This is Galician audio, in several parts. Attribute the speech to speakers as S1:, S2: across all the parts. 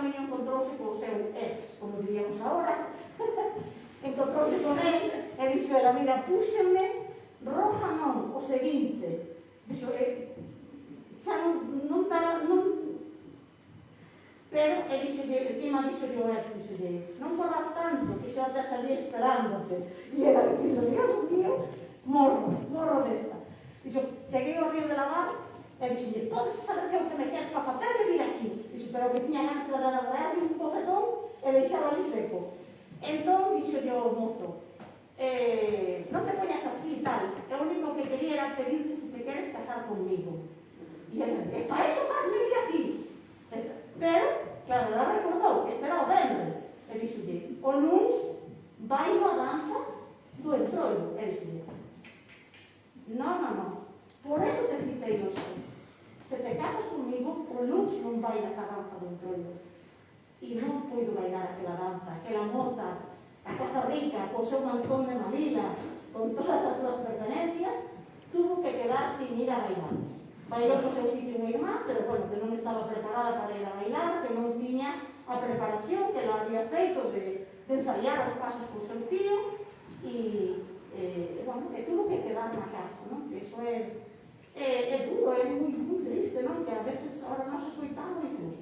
S1: camiño encontrouse co seu ex, como diríamos agora. Encontrouse con él e dixo ela, mira, púxenme roja non, o seguinte. Dixo, xa non daba, pero encima dixo o ex, non corras tanto, que xa te salí esperándote. E ela dixo, Dios mío, morro desta. Dixo, cheguei ao río de lavar, e dixo, podes saber que é o que me queres para facer de vir aquí? Dixo, pero que tiña ganas de darle un bofetón e deixalo ali seco. Entón, dixo o mozo, non te poñas así e tal, o único que quería era pedirte se te queres casar conmigo. E ela, para eso vas venir aquí. Pero, claro, ela recordou que este era o venres, e dixo, o luns vai a danza do entroido. E dixo, non, por eso te citei hoxe. Se te casas conmigo, o luns non bailas a danza do entroido. E non puido bailar aquela danza, aquela moza, a casa rica, con seu mantón de Manila, con todas as súas pertenencias, tuvo que quedar sin ir a bailar. Bailou no seu sitio unha irmá, pero bueno, que non estaba preparada para ir a bailar, que non tiña a preparación que ela había feito de ensayar os pasos con seu tío, e bueno, que tuvo que quedar na casa, non? Que iso é duro, é moi triste, non? Que a veces ahora nos escoitamos e dicimos,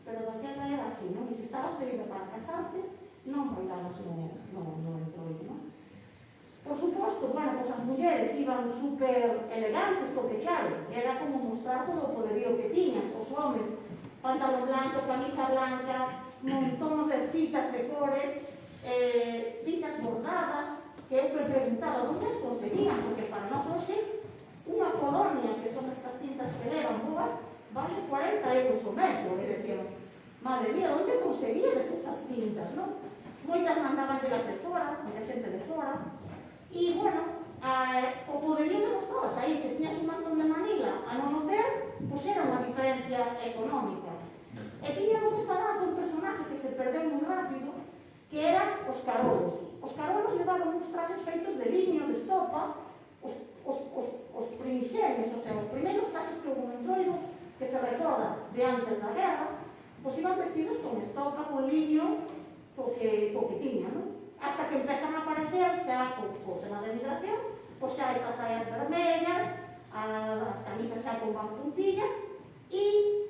S1: pero daquela era así, non? E se estabas pedindo para casarte, non bailabas no entroido, non? Por suposto, bueno, pues as mulleres iban super elegantes, porque claro, era como mostrar todo o poderío que tiñas. Os homes, pantalón blanco, camisa blanca, montóns de fitas de cores, fitas bordadas, que eu me preguntaba, onde as conseguían? Porque para nós hoxe, unha colonia, que son estas cintas que levan boas, vale 40 euros o metro, e decían, madre mía, onde conseguías estas cintas, non? Moitas mandaban de las de fora, moita xente de fora, e, bueno, o poderío demostrabas aí, se tiñas un mantón de Manila a non o ter, pois era unha diferencia económica. E tiñamos esta danza un personaje que se perdeu moi rápido, que eran os carolos. Os carolos levaban uns traxes feitos de liño, de estopa, os primixenios, o sea, os primeiros traxes que houve no entroido, que se recorda de antes da guerra, pois iban vestidos con estopa, con liño, co que tiña, non? Hasta que empezan a aparecer xa co tema de migración, pois xa estas saias vermellas, as camisas xa con puntillas e,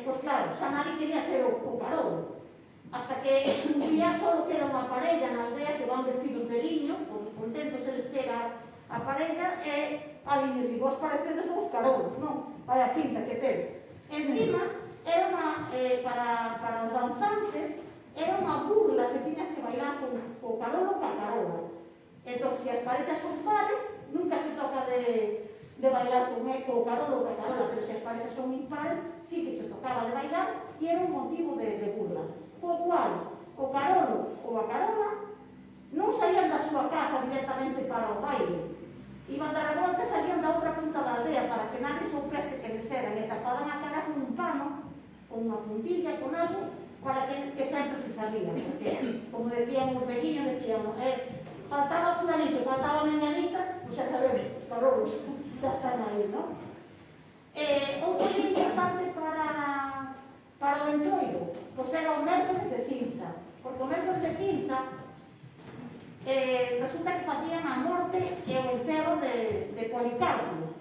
S1: pois claro, xa nadie quería ser o carolo. Hasta que un día só queda unha parella na aldea que van vestidos de liño, pois contentos eles chega a parella e a liños di, vos parecedes os carolos, non? Vai a pinta que tedes. Encima, era unha, para os danzantes, era unha burla se tiñas que bailar con o carolo pa carola. Entón, se as parexas son pares, nunca se toca de bailar con o carolo pa carola, pero se as parexas son impares, sí que se tocaba de bailar e era un motivo de burla. Co cual, o carolo ou a carola non saían da súa casa directamente para o baile. Iban dar a volta e salían da outra punta da aldea para que nadie soupese que les eran e tapaban a cara con un pano, con unha puntilla, con algo, para que sempre se sabían, porque, como decían os veciños, decíamos, faltaba fulanito, faltaba menganita, pois xa sabemos, os carrolos xa están aí, non? Outro día importante para o entroido, pois era o mércoles de cinza, porque o mércoles de cinza resulta que facían a morte e o enterro de Policarpio.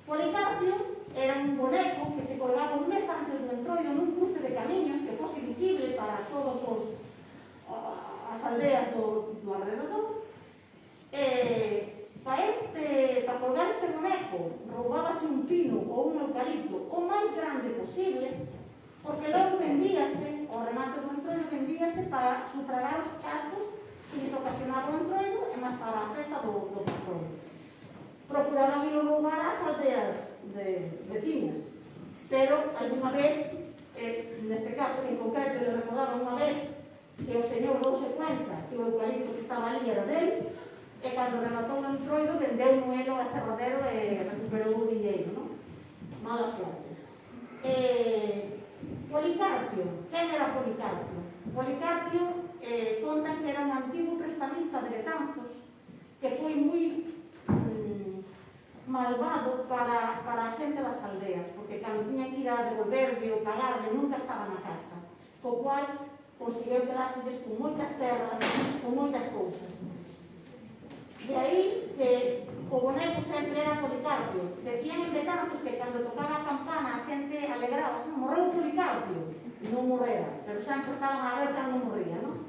S1: Policarpio era un boneco que se colgaba un mes antes do entroido nun cruce de camiños que fose visible para todos as aldeas do alrededor. Para colgar este boneco roubábase un pino ou un eucalipto o máis grande posible, porque logo vendíase, o remate do entroido vendíase para sufragar os chascos que lles ocasionaba o entroido e máis para a festa do patrón. Procuraban ir roubar as aldeas de vecinas, pero alguna vez, neste caso en concreto, le recordaban unha vez que o señor douse cuenta que o eucalipto que estaba ali era dele, e cando rematou o entroido vendeu un elo a Serradero e recuperou o dinheiro, non? Mala suerte. Policarpio, quen era Policarpio? Policarpio contan que era un antigo prestamista de Betanzos que foi moi malvado para a xente das aldeas, porque cando tiñan que ir a devolverse ou pagarse nunca estaba na casa, co cual conseguiu quedárseles con moitas terras, con moitas cousas. De aí que o boneco sempre era Policarpio. Decían en Betanzos que cando tocaba a campana a xente alegraba, morreu Policarpio, non morrera, pero sempre estaban a ver cando morría, non?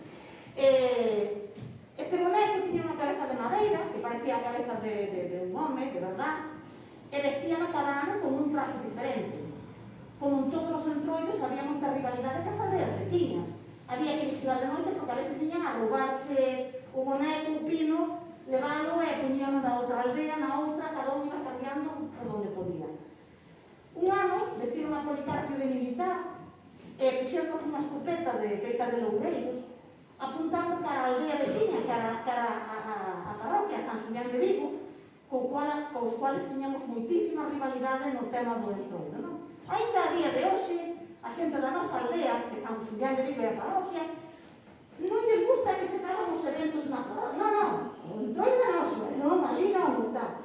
S1: Este boneco tiña unha cabeza de madeira, que parecía a cabeza de un home, de verdad, e vestían cada ano con un traxe diferente. Como en todos os entroidos había moita rivalidade cas aldeas veciñas. Había que vigilar de noite porque a veces viñan a roubarse o boneco, o pino, leválo e poñían da outra aldea, na outra, cada un iba cambiando por donde podía. Un ano vestiron a Policarpio de militar e puxeron unha escopeta feita de loureiros apuntando cara a aldea veciña, cara a parroquia San Xulián de Vigo, cos cuales tiñamos moitísima rivalidade no tema do entroido, non? Ainda a día de hoxe, a xente da nosa aldea, que San Xulián de Vigo é a parroquia, non lles gusta que se fagan os eventos na parroquia. Non, o entroido é noso, non, ali non, tal.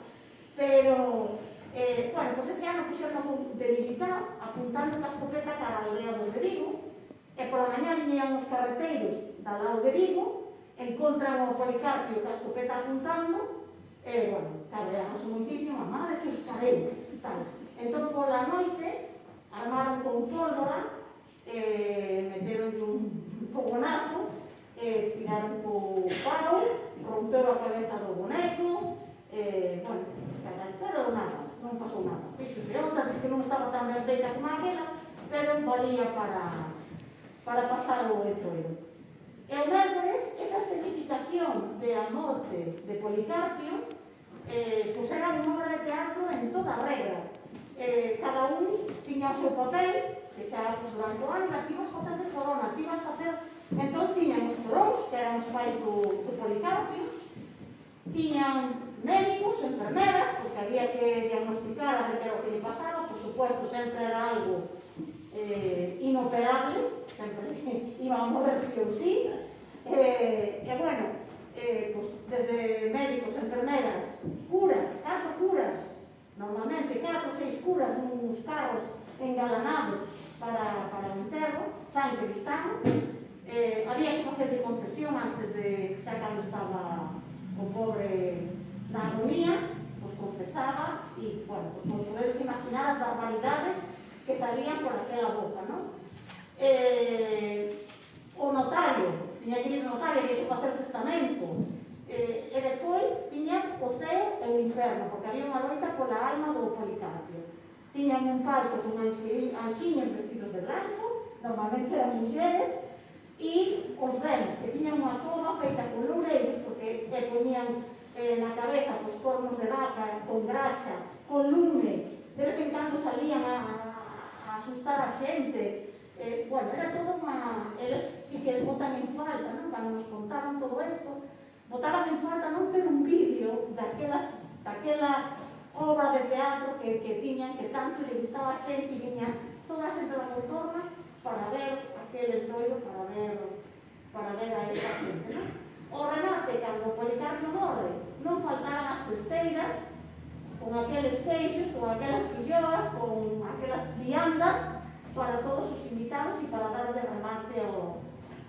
S1: Pero, bueno, pois ese ano puxeron de militar, apuntando a escopeta cara a aldea dos de Vigo, e pola mañá viñean os carreteiros da lado de Vigo, encontran o Policarpio ca escopeta apuntando, e, bueno, cabreamos moitísimo, a madre que os careu, tal. Entón, pola noite, armaron con pólvora, meteron un fogonazo, tiraron co pau, rompeu a cabeza do boneco, bueno, pero nada, non pasou nada. Fixose outra, diz que non estaba tan ben feita como aquela, pero valía para pasar o entroido. E o mércores, esa escenificación de a morte de Policarpio, pois era unha obra de teatro en toda regra. Cada un tiña o seu papel, que xa durante o ano, ti vas facer de chorona, ti vas facer... Entón tiñan os choróns, que eran os pais do Policarpio, tiñan médicos, enfermeras, porque había que diagnosticar a ver que era o que lle pasaba, por supuesto, sempre era algo inoperable, sempre iba a morrer sí ou sí, e bueno, pues, desde médicos, enfermeras, curas, 4 curas, normalmente 4 ou 6 curas nuns carros engalanados para o enterro, San Cristán, había que facer de confesión antes de, xa cando estaba o pobre na agonía, pues confesaba e, bueno, pues como podedes imaginar as barbaridades que salían por aquela boca, non? O notario, tiña que ir o notario, había que facer testamento, e despois tiña o ceo e o inferno, porque había unha loita pola alma do Policarpio. Tiñan un parto con anxiños vestidos de blanco, normalmente eran mulleres, e os renos, que tiñan unha cova feita con loureiros, porque poñían na cabeza os cornos de vaca, con graxa, con lume, de vez en cando salían a asustar a xente. Bueno, era todo unha... Eles sí que botan en falta, non? Cando nos contaban todo isto, botaban en falta non ter un vídeo daquela obra de teatro que tiñan, que tanto le gustaba a xente, e viña toda a xente da contorna para ver aquel entroido, para ver a esa xente, non? O remate, cando o Policarpio morre, non faltaban as festeiras, con aqueles queixos, con aquelas filloas, con aquelas viandas para todos os invitados e para darle remate ao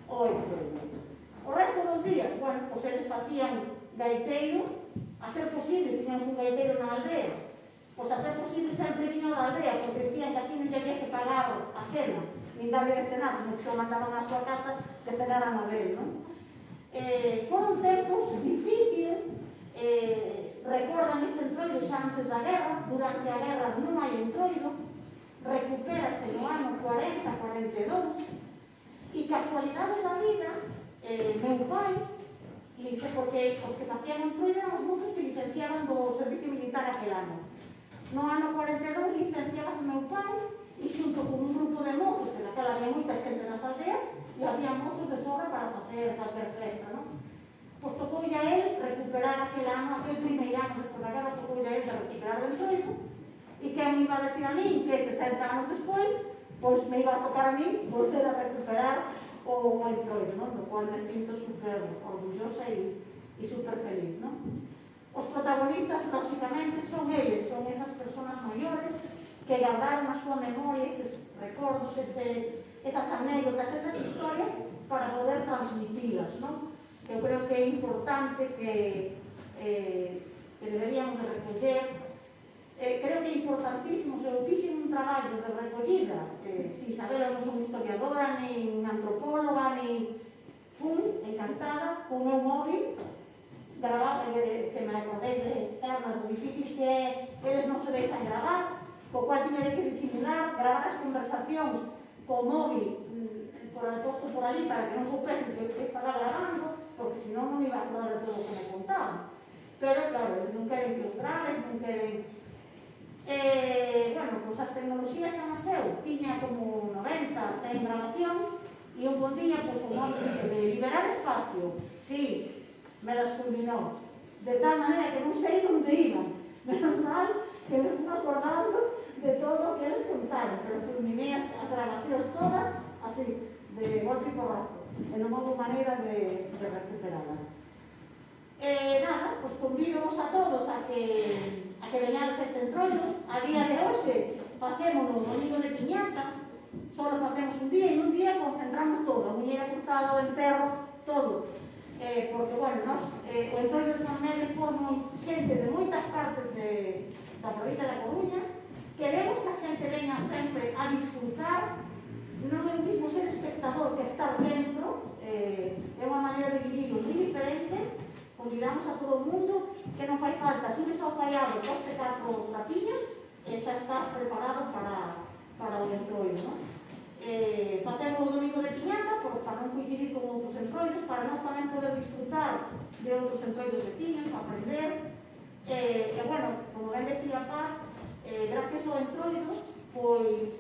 S1: entroido. O resto dos días, bueno, pois eles facían gaiteiro, a ser posible, tiñamos un gaiteiro na aldea, pois a ser posible sempre viño da aldea, porque decían que así non lle había que pagar a cena, nin darle de cenar, senón que o mandaban á súa casa que cenaran a ver, non? Foron tempos difíciles, recordan este entroido xa antes da guerra, durante a guerra non hai entroido, recupérase no ano 40-42, e casualidades da vida, meu pai, porque os que facían entroido eran os mozos que licenciaban do servicio militar aquel ano. No ano 42 licenciábase meu pai, e xunto con un grupo de mozos, que naquela había moita xente nas aldeas, e había mozos de sobra para facer calquer festa, non? Pois tocou ya el recuperar aquel ano, aquel primeiro ano despois da guerra, tocou ya el de recuperar o entroido, e quen me iba a decir a min que 60 anos despois, pois me iba a tocar a min volver a recuperar o entroido, non? Do cual me sinto super orgullosa e super feliz, non? Os protagonistas, lógicamente, son eles, son esas persoas maiores que guardaron na súa memoria eses recordos, esas anécdotas, esas historias para poder transmitilas, non? Eu creo que é importante que deberíamos de recoller. Creo que é importantísimo, eu fixen un traballo de recollida. Si Isabela non son historiadora, nin antropóloga, nin encantada, con o meu móvil, gravar, que me acordei de ternas do difícil que é, eles non se deixan gravar, co cual tiña que disimular, gravar as conversacións co móvil, posto por ali para que non soupesen que estaba gravando, porque senón non iba a acordar de todo o que me contaban. Pero, claro, non queren que os graves, non queren... Bueno, pois as tecnoloxías xa nasceu, tiña como 90, 100 grabacións, e un bon día, pois, o nome dice de liberar espacio. Sí, me las fulminou. De tal manera que non sei onde iban. Menos mal que me fui acordando de todo o que eles contaron, pero fulminé as grabacións todas, así, de golpe e porrazo. E non houve maneira de recuperarlas. Nada, pois convido-vos a todos a que veñades a este entroido. A día de hoxe facemos o domingo de piñata, só facemos un día, e un día concentramos todo, a muñeira cruzada, o enterro, todo. Porque, bueno, o entroido de San Mede forma xente de moitas partes da provincia da Coruña. Queremos que a xente veña sempre a disfrutar, non é o mismo ser espectador que estar dentro. É unha maneira de vivir moi diferente. Convidamos a todo o mundo que non fai falta, subes ao faiado, coste 4 trapiños e xa estás preparado para o entroido, non? Facemos o domingo de piñata para non coincidir con outros entroidos, para nós tamén poder disfrutar de outros entroidos veciños, aprender. Bueno, como ben decía Paz, gracias ao entroido, pois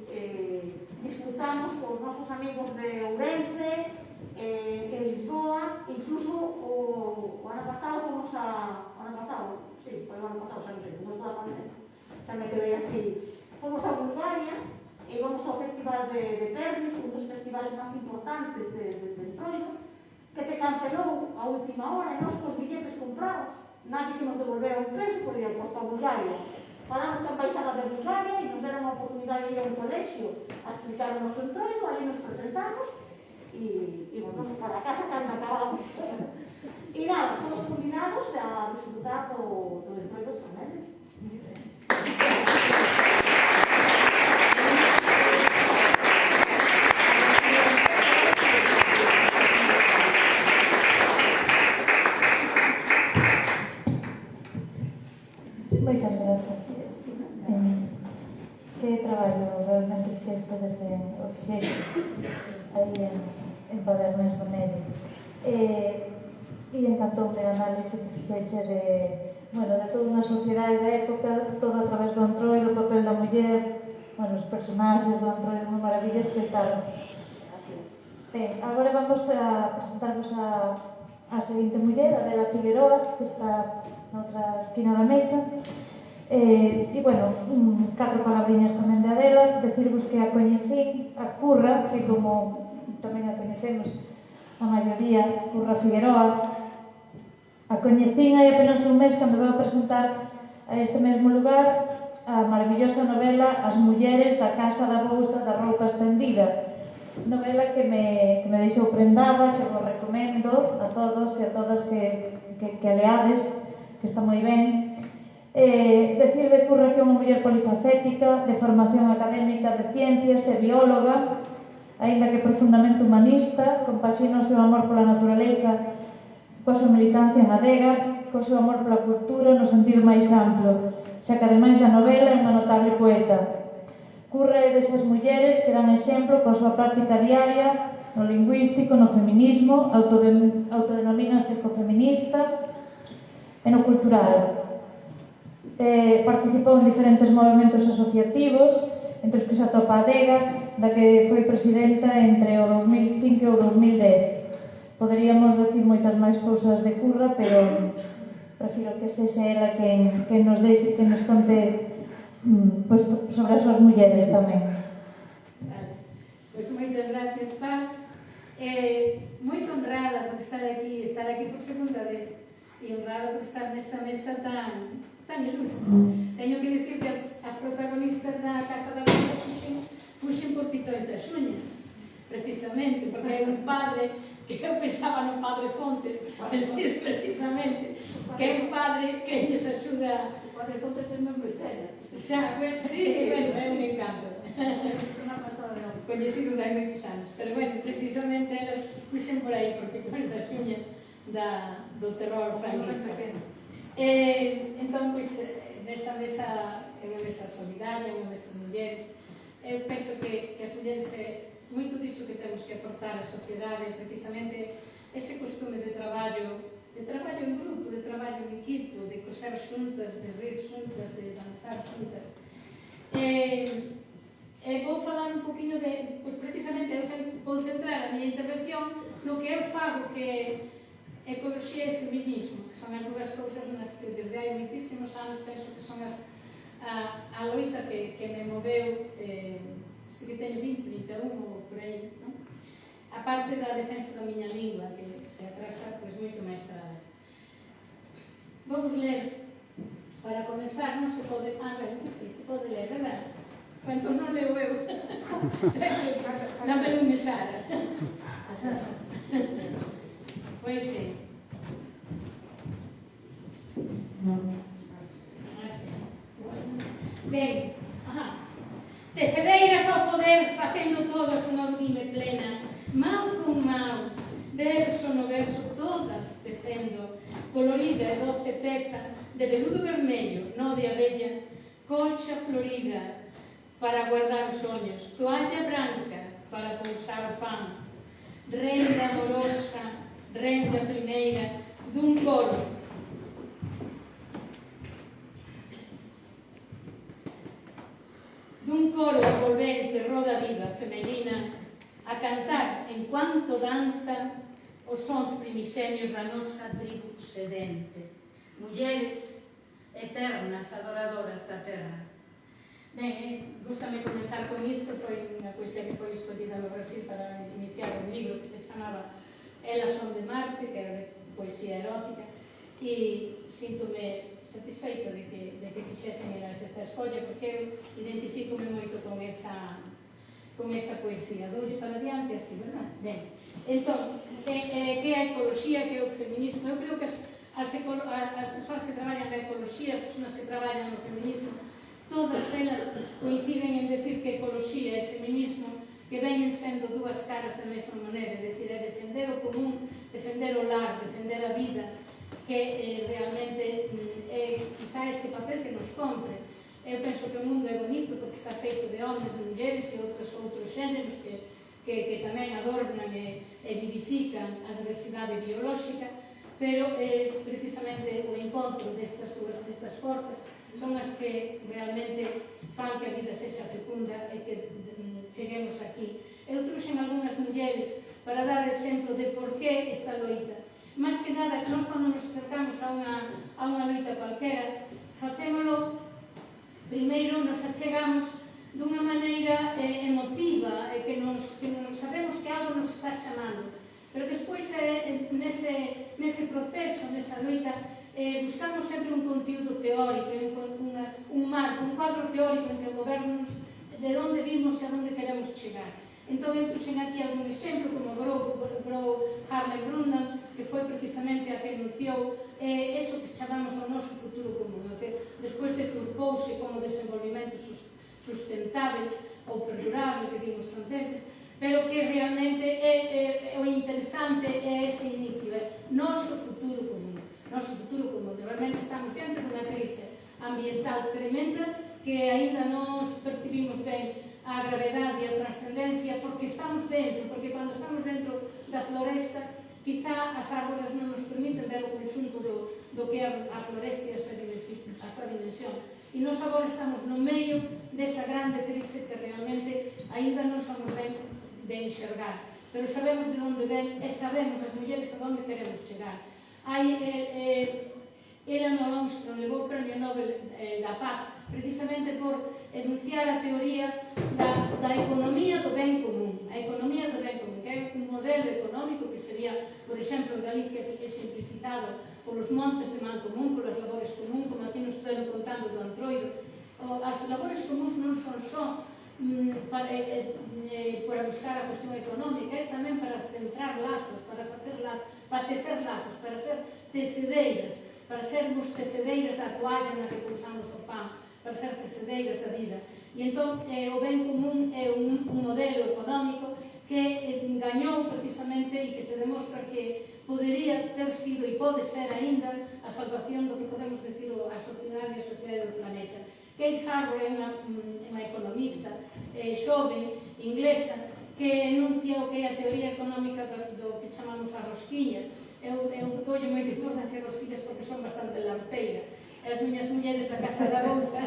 S1: disfrutamos cos nosos amigos de Ourense, en Lisboa, incluso o ano pasado fomos sí, foi o ano pasado, xa non sei, como toda a pandemia, xa me quedei así, fomos a Bulgaria e vamos ao Festival de Pernik, un dos festivales máis importantes de entroido, que se cancelou a última hora e nós cos billetes comprados, nadie que nos devolvera un preso, podía ir para Bulgaria. Falamos con a embaixada de Bulgaria e nos deron a oportunidade de ir a un colexio a explicar o noso entroido, ali nos presentamos e volvemos para casa cando acabamos. E nada, todos combinados a disfrutar do entroido de San Mede.
S2: Moitas grazas. Que traballo realmente fixeste dese obxecto aí en Paderno, en San Mede. E encantoume a análise que fixeche de toda unha sociedade da época, todo a través do entroido, o papel da muller, os personaxes do entroido, unha maravilla escritar. Agora vamos a presentarvos a seguinte muller, Adela Figueroa, que está na outra esquina da mesa. E, 4 palabriñas tamén de Adela, decirvos que a coñecín, a Curra, que como tamén a coñecemos a maioría, Curra Figueroa, a coñecín hai apenas un mes cando vou a presentar a este mesmo lugar a maravillosa novela As mulleres da Casa da Bolsa da Roupa Estendida, novela que me deixou prendada, que vos recomendo a todos e a todas que a leades, que está moi ben. Decir de Curra que é unha muller polifacética, de formación académica de ciencias e bióloga, aínda que profundamente humanista, compaxina o seu amor pola naturaleza coa súa militancia en adega, co seu amor pola cultura no sentido máis amplo, xa que ademais da novela é unha notable poeta. Curra é desas mulleres que dan exemplo coa súa práctica diaria no lingüístico, no feminismo, autodenomínase ecofeminista e no cultural. Participou en diferentes movimentos asociativos, entre os que se atopa a adega, da que foi presidenta entre o 2005 e o 2010. Poderíamos decir moitas máis cousas de Curra, pero prefiro que sexa ela que nos deixe, que nos conte sobre as súas mulleres tamén.
S3: Pois moitas gracias, Paz. Moito honrada por estar aquí por segunda vez. e honrada por estar nesta mesa tan ilustre. Teño que dicir que as protagonistas da Casa da Vida fuxen por pitões das uñas, precisamente, porque hai un padre que eu pensaba no padre Fontes, decir precisamente, que é un padre que lles axuda.
S1: O padre Fontes é moi cera.
S3: Xa, sí, bueno, é un encanto.
S1: Unha pasada de hora.
S3: Coñecido de hai moitos anos, pero bueno, precisamente elas fuxen por aí, porque pois das uñas do terror franquista. Entón, pois, nesta mesa é unha mesa solidaria, unha mesa de mulleres. Eu penso que as mulleres moito disso que temos que aportar á sociedade, precisamente ese costume de traballo en grupo, de traballo en equipo, de coser xuntas, de rir xuntas, de danzar xuntas. Vou falar un poquinho de, pois precisamente, vou centrar a miña intervención no que eu fago, que é ecoloxía e feminismo, que son as dúas cousas nas que desde hai moitísimos anos penso que son a loita que me moveu, que teño 20, 21 ou por aí, non? A parte da defensa da miña lingua, que se atrasa pois moito máis tarde. Vamos ler, para comenzar, non se pode... ben, sí, se pode ler, verdad? Cuando non leo eu, dámelo un mesara. Pois sí. Ben, tecereiras ao poder, facendo todas unha unime plena, mau con mau, verso no verso, todas tecendo, colorida e doce peza, de veludo vermello, no de abella, colcha florida, para guardar os soños, toalla branca, para pousar o pan, renda amorosa, renda primeira, dun coro, envolvente, roda viva, femenina, a cantar en cuanto danza os sons primixenios da nosa tribu sedente, mulleres eternas adoradoras da terra. Ben, gústame comenzar con isto, foi unha poesía que foi escollida no Brasil para iniciar un libro que se chamaba Elas son de Marte, que era de poesía erótica, e síntome satisfeito de que fixesen elas esta escolla, porque eu identifícome moito con esa poesía. Doulle para diante así, verdad? Ben, entón, que é a ecoloxía, que é o feminismo? Eu creo que as persoas que traballan na ecoloxía, as persoas que traballan no feminismo, todas elas coinciden en decir que ecoloxía e feminismo que veñen sendo dúas caras da mesma moneda, é dicir, é defender o común, defender o lar, defender a vida, que realmente é quizá ese papel que nos compre. Eu penso que o mundo é bonito porque está feito de homens e mulleres e outros xéneros que tamén adornan e vivifican a diversidade biolóxica, pero precisamente o encontro destas forzas son as que realmente fan que a vida sexa fecunda e que cheguemos aquí. Eu trouxen algunhas mulleres para dar exemplo de por que esta loita. Más que nada, nós cando nos acercamos a unha loita cualquera, facémolo, primeiro nos achegamos dunha maneira emotiva, que sabemos que algo nos está chamando, pero despois nese proceso, nesa loita, buscamos sempre un contiúdo teórico, un marco, un cuadro teórico en que movernos de onde vimos e a onde queremos chegar. Entón, eu trouxen aquí algún exemplo, como Gro Harlem Brundtland, que foi precisamente a que enunciou eso que chamamos o noso futuro común, que despois deturpouse como desenvolvimento sustentável ou perdurable, que din os franceses, pero que realmente o interesante é ese inicio, é noso futuro común. Realmente estamos diante dunha crise ambiental tremenda que aínda non percibimos ben a gravedade e a trascendencia porque estamos dentro, porque cando estamos dentro da floresta, quizá as árboles non nos permiten ver o conxunto do que é a floresta e a súa dimensión. E nós agora estamos no medio desa grande crise que realmente aínda non somos ben de enxergar, pero sabemos de onde ven e sabemos as mulleres a onde queremos chegar. Eleanor Armstrong levou o Premio Nobel da Paz precisamente por enunciar a teoría da economía do ben común. A economía do ben común, que é un modelo económico que sería, por exemplo, en Galicia exemplificado polos montes de Mancomún, polas labores común, como aquí nos estiveron contando do Antroido. As labores comuns non son só para buscar a cuestión económica, é tamén para centrar lazos, para facer lazos, para tecer lazos, para ser tecedeiras, para sermos tecedeiras da toalla na que pulsamos o pan, para ser tecedeiras da vida. E entón, o ben común é un modelo económico que gañou precisamente e que se demostra que podería ter sido e pode ser aínda a salvación do que podemos decir a sociedade e a sociedade do planeta. Kate Harbour é unha economista xoven, inglesa, que enuncia o que é a teoría económica do que chamamos a rosquilla. Eu doulle moita importancia a rosquillas porque son bastante lampeira. As miñas mulleres da Casa da Rouza,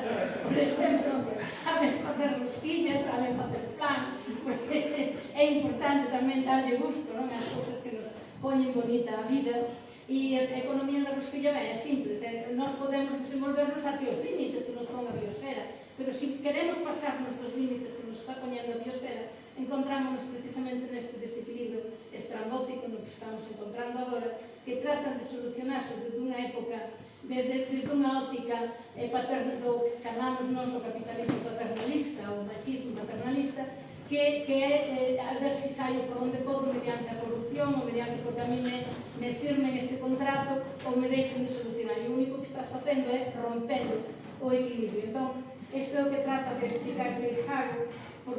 S3: por exemplo, saben facer rosquillas, saben facer flan, porque é importante tamén darlle gusto, non? As cousas que nos poñen bonita a vida. E a economía da rosquilla é simples, nós podemos desenvolvernos até os límites que nos pon a biosfera, pero se queremos pasarnos dos límites que nos está poñendo a biosfera, encontrámonos precisamente neste desequilibrio estrambótico no que estamos encontrando agora, que tratan de solucionarse desde unha época, desde unha óptica do que chamamos nós o capitalismo paternalista, o machismo paternalista, que é a ver se saio por onde podo mediante a corrupción ou mediante porque a mí me firmen este contrato ou me deixen de solucionar. E o único que estás facendo é rompendo o equilibrio. Entón, isto é o que trata de explicar Kate Harbour,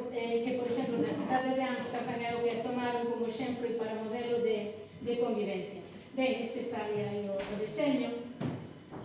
S3: que, por exemplo, na cidade de Amsterdam é o que tomaron como exemplo e para modelo de convivencia. Ben, este está aí o deseño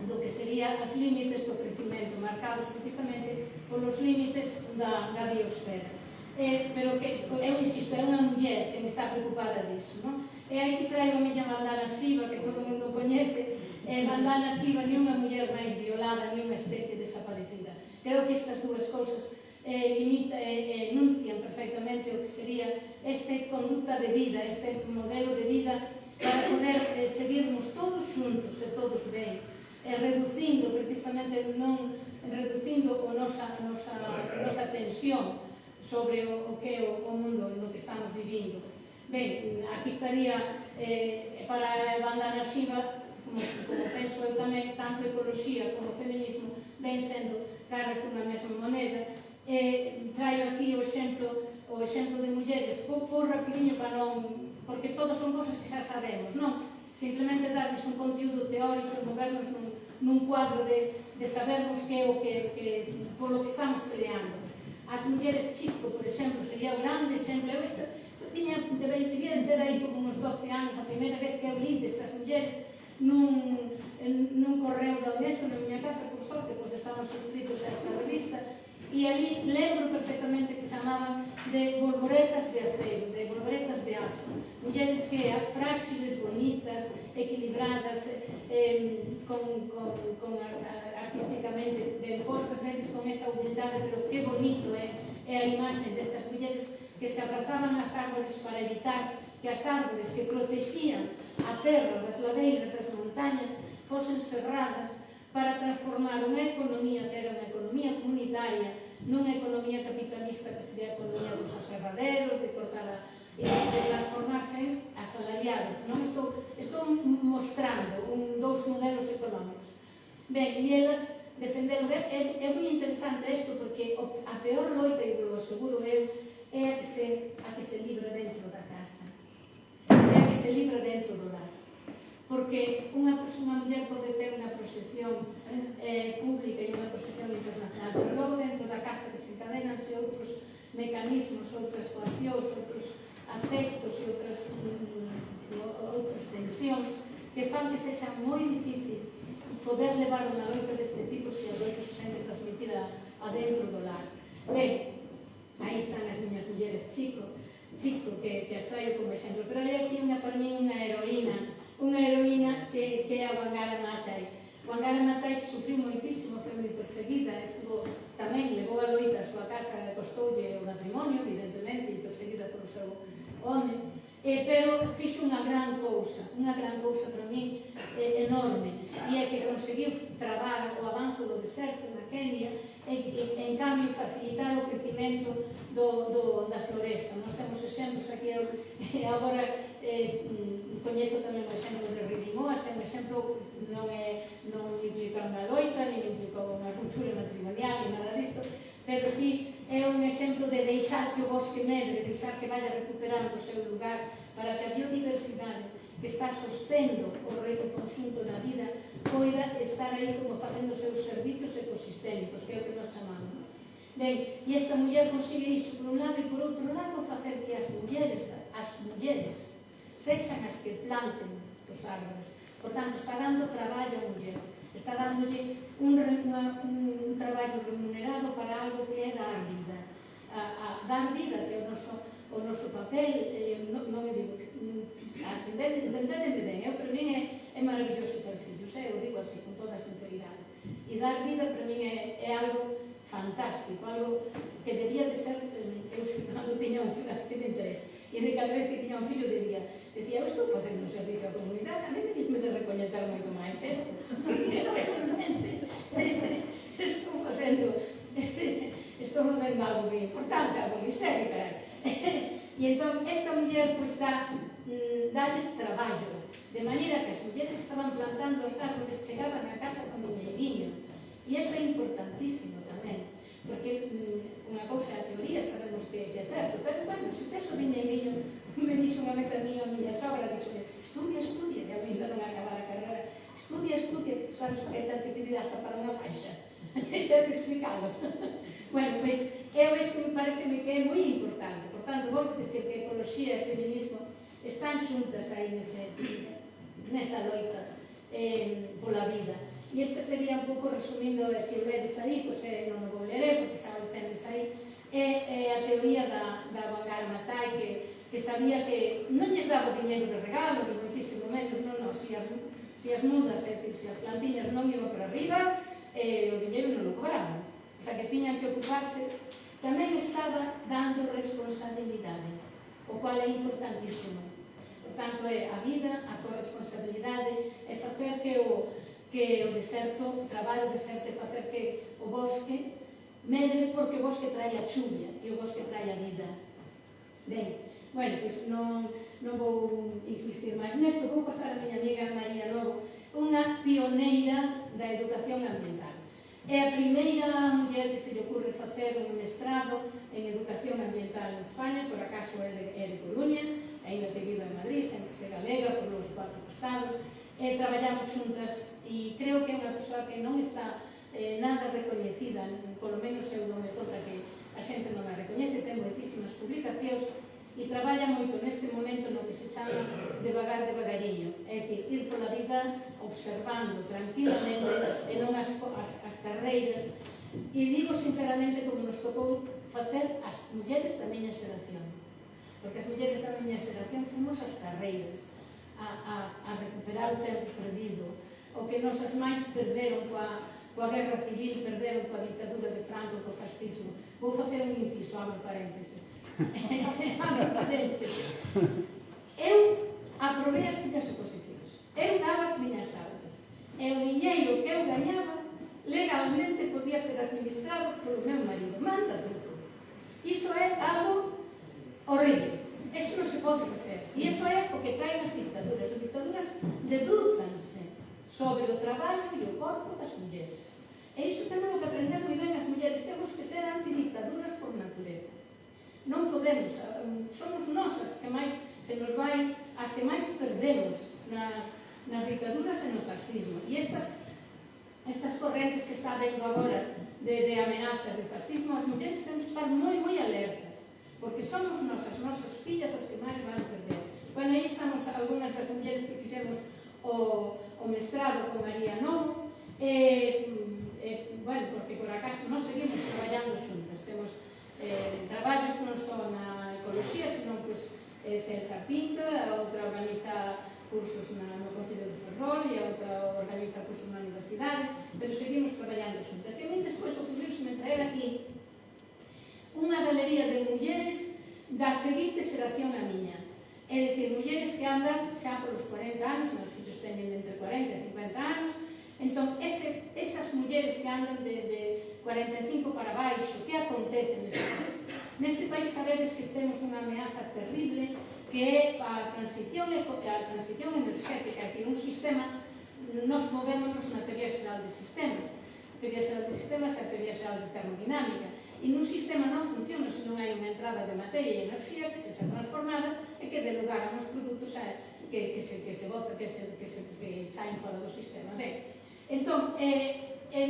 S3: do que serían os límites do crecimento, marcados precisamente polos límites da biosfera. Pero que, eu insisto, é unha muller que me está preocupada disso, non? E aí que traio a miña Vandana Shiva, que todo o mundo coñece. Vandana Shiva ni unha muller máis violada, ni unha especie desaparecida. Creo que estas dúas cousas enuncian perfectamente o que sería esta conduta de vida, este modelo de vida para poder seguirnos todos xuntos e todos ben, reducindo precisamente, non reducindo a nosa tensión sobre o que é o mundo no que estamos vivindo. Ben, aquí estaría para Vandana Shiva, como penso eu tamén, tanto ecoloxía como feminismo ven sendo caras dunha mesma moneda. Traio aquí o exemplo de mulleres, por rapidinho para non, porque todas son cousas que xa sabemos, non? Simplemente darles un conteúdo teórico, movernos nun cuadro de sabermos que é o que polo que estamos peleando. As mulleres chico, por exemplo, sería o grande exemplo. Eu devia ter aí como uns 12 anos a primeira vez que eu li destas mulleres nun correo da UNESCO na miña casa, por sorte, pois estaban suscritos a esta revista, e ali lembro perfectamente que chamaban de bolboretas de aceiro, de bolboretas de aço. Mulleres que frágiles, bonitas, equilibradas, artísticamente postas neles con esa humildade, pero que bonito é a imaxe destas mulleres que se abrazaban ás árbores para evitar que as árbores que protexían a terra das ladeiras das montañas fosen serradas para transformar unha economía que era unha economía comunitaria nunha economía capitalista que sería a economía dos aserraderos, de cortar de transformarse en asalariados. Non estou mostrando dous modelos económicos. Ben, e elas defenderon, é moi interesante isto porque a peor loita, e lo aseguro eu, é a que se libra dentro da casa, é a que se libra dentro do lar. Porque unha muller pode ter unha proxección pública e unha proxección internacional, pero logo dentro da casa desencadenanse outros mecanismos, outras coaccións, outros afectos e outras tensións que fan que sexa moi difícil poder levar unha loita deste tipo se a loita se ten que transmitir a dentro do lar. Ben, aí están as miñas mulleres chico, que as traio como exemplo, pero hai aquí para mí unha heroína que é a Wangara Maathai. Wangara Maathai sufriu moitísimo, foi moi perseguida, tamén levou a loita a súa casa, costoulle o matrimonio, evidentemente, e perseguida polo seu home, pero fixo unha gran cousa para mí enorme, e é que conseguiu trabar o avanzo do deserto na Kenia e en cambio facilitar o crecimento da floresta. Nós temos exemplos aquí agora coñezo tamén o exemplo de Ridimoas, é un exemplo non implica unha loita, nin implica unha ruptura matrimonial, nin nada disto, pero sí é un exemplo de deixar que o bosque medre, deixar que vaya recuperando o seu lugar para que a biodiversidade que está sostendo o conxunto da vida poida estar aí como facendo os seus servicios ecosistémicos, que é o que nos chamamos. Ben, e esta muller consigue iso por un lado e por outro lado facer que as mulleres sexan as que planten os árboles. Por tanto, está dando traballo a muller, está dándolle un traballo remunerado para algo que é dar vida. Dar vida, que é o noso papel, non me digo, entendedme ben, para min é maravilloso ter fillos, eu digo así, con toda a sinceridade. E dar vida para min é algo fantástico, algo que debía de ser, eu cando tiña un fillo, tiña interés, e de cada vez que tiña un fillo decía, eu estou facendo un servicio á comunidade, a mí me de recoñecer moito máis isto, porque realmente estou facendo algo moi importante, algo moi serio, carai. E entón, esta muller dalles traballo, de maneira que as mulleres que estaban plantando as árboles chegaban a casa con diñeiriño. E iso é importantísimo tamén, porque unha cousa é a teoría, sabemos que é certo, pero, bueno, se tes o diñeiriño, me dixo unha vez a miña sogra, dixo, estudia, que a mí non a acabar a carrera, estudia, que sabes que é ter que pedir hasta para unha faixa, e ter que explicarlo. Bueno, pois, isto me parece que é moi importante. Por tanto, volvo a dicir que ecoloxía e feminismo están xuntas aí nesa loita pola vida. E esta sería un pouco resumindo, se o ledes aí, pois non o vou ler, porque xa o tendes aí, é a teoría da Wangari Maathai, que sabía que non lles daba diñeiro de regalo, que moitísimo menos, non, se as mudas, é dicir, se as plantiñas non iban para arriba, o diñeiro non o cobraban. O sea, que tiñan que ocuparse. Tamén estaba dando responsabilidade, o cual é importantísimo. Por tanto, é a vida, a corresponsabilidade, é facer que o deserto, o traballo deserto, é facer que o bosque medre, porque o bosque trae a chuvia e o bosque trae a vida. Ben, bueno, pois non vou insistir máis nesto, vou pasar a miña amiga María Lobo, unha pioneira da educación ambiental. É a primeira muller que se lle ocurre facer un mestrado en educación ambiental en España, por acaso é de Coruña, ainda que viva en Madrid, sente-se galega por los 4 costados, traballamos xuntas e creo que é unha persoa que non está nada recoñecida, polo menos eu non me conta que a xente non a recoñece, ten moitísimas publicacións e traballa moito neste momento no que se chama devagariño, é dicir, ir pola vida observando tranquilamente e non as carreiras. E digo sinceramente como nos tocou facer as mulleres da miña xeración, porque as mulleres da miña xeración fomos as carreiras a recuperar o tempo perdido, o que nosas máis perderon coa guerra civil, perderon coa ditadura de Franco, co fascismo. Vou facer un inciso, abro paréntese. Eu aprobei as miñas oposicións, eu daba as miñas aulas, e o diñeiro que eu gañaba legalmente podía ser administrado polo meu marido, manda truco. Iso é algo horrible, iso non se pode facer, e iso é o que traen as dictaduras debrúzanse sobre o traballo e o corpo das mulleres, e iso temos que aprender moi ben as mulleres, temos que ser antidictaduras por natureza. Non podemos, somos nós as que máis se nos vai, as que máis perdemos nas dictaduras e no fascismo. E estas correntes que está vendo agora de amenazas de fascismo, as mulleres temos que estar moi alertas, porque somos nós, as nosas fillas, as que máis van perder. Bueno, aí estamos algunhas das mulleres que fixemos o mestrado con María Novo, bueno, porque por acaso nós seguimos traballando xuntas, temos traballos non só na ecoloxía, senón César Pinto, a outra organiza cursos no Concello de Ferrol e a outra organiza cursos na universidade, pero seguimos traballando xuntas. E ben despois ocurriu-se traer aquí unha galería de mulleres da seguinte xeración a miña, é dicir, mulleres que andan xa polos 40 anos, meus fillos teñen entre 40 e 50 anos. Entón, esas mulleres que andan de 45 para baixo, que acontece neste país? Neste país sabedes que temos unha ameaza terrible, que é a transición enerxética, é dicir, un sistema, nos movémonos na teoría xeral de sistemas. A teoría xeral de sistemas é a teoría xeral de termodinámica, e nun sistema non funciona se non hai unha entrada de materia e enerxía que se transformada e que dé lugar a uns produtos que saen fora do sistema. Ben, entón,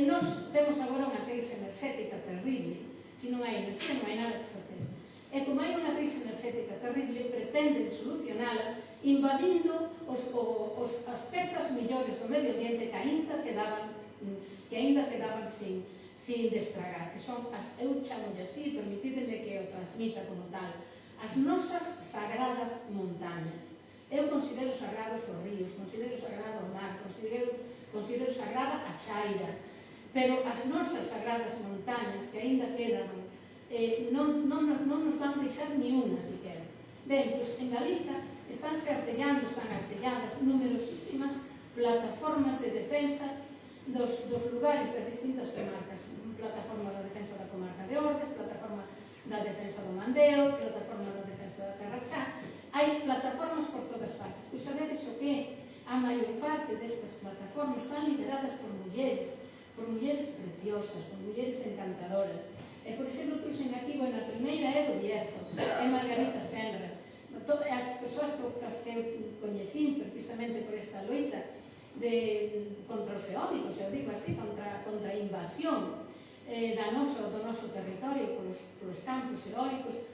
S3: nos temos agora unha crise enerxética terrible. Se non hai enerxía, non hai nada que facer. E como hai unha crise enerxética terrible, pretenden solucionala invadindo as pezas mellores do medio ambiente que aínda quedaban sin destragar, que son eu chamo así, permitideme que o transmita como tal, as nosas sagradas montañas. Eu considero sagrados os ríos, considero sagrado o mar, considero sagrada a chaira, pero as nosas sagradas montañas que aínda quedan non nos van deixar ni unha siquiera. Ben, pois en Galiza están artelladas numerosísimas plataformas de defensa dos lugares das distintas comarcas. Plataforma da defensa da comarca de Ordes, plataforma da defensa do Mandeo, plataforma da defensa da Terra Chá. Hai plataformas por todas partes. Pois sabedes o que a maior parte destas plataformas están lideradas por mulleres preciosas, por mulleres encantadoras. E, por exemplo, trouxen aquí, bueno, a primeira é do Bierzo, é Margarita Senra. As persoas que eu coñecín precisamente por esta loita contra os eólicos, eu digo así, contra a invasión do noso territorio polos campos eólicos,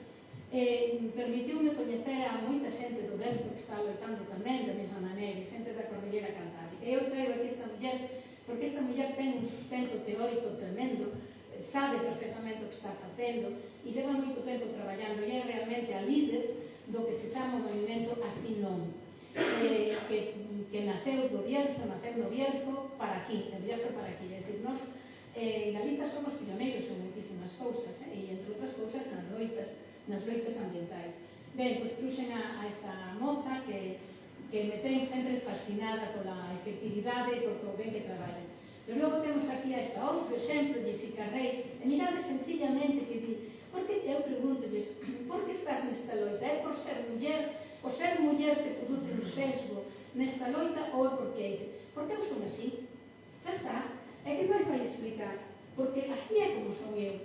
S3: permitiume coñecer a moita xente do Bierzo que está loitando tamén da mesma maneira, e xente da Cordillera Cantábrica. Eu traigo aquí esta muller porque esta muller ten un sustento teórico tremendo, sabe perfectamente o que está facendo e leva moito tempo traballando e é realmente a líder do que se chama o movimento Así Non, que naceu no Bierzo para aquí, é dicir, nós en Galiza somos pioneiros en moitísimas cousas, e entre outras cousas nas loitas ambientais. Ben, pois truxen a esta moza que me ten sempre fascinada pola efectividade e por o ben que traballa. Pero logo temos aquí a esta outro exemplo, Jessica Rey, e mirade sencillamente que di, porque eu pregúntolles, por que estás nesta loita? É por ser muller, o ser muller te produce un sesgo nesta loita, ou é porque eu son así? Xa está. É que máis vai explicar? Porque así é como son eu.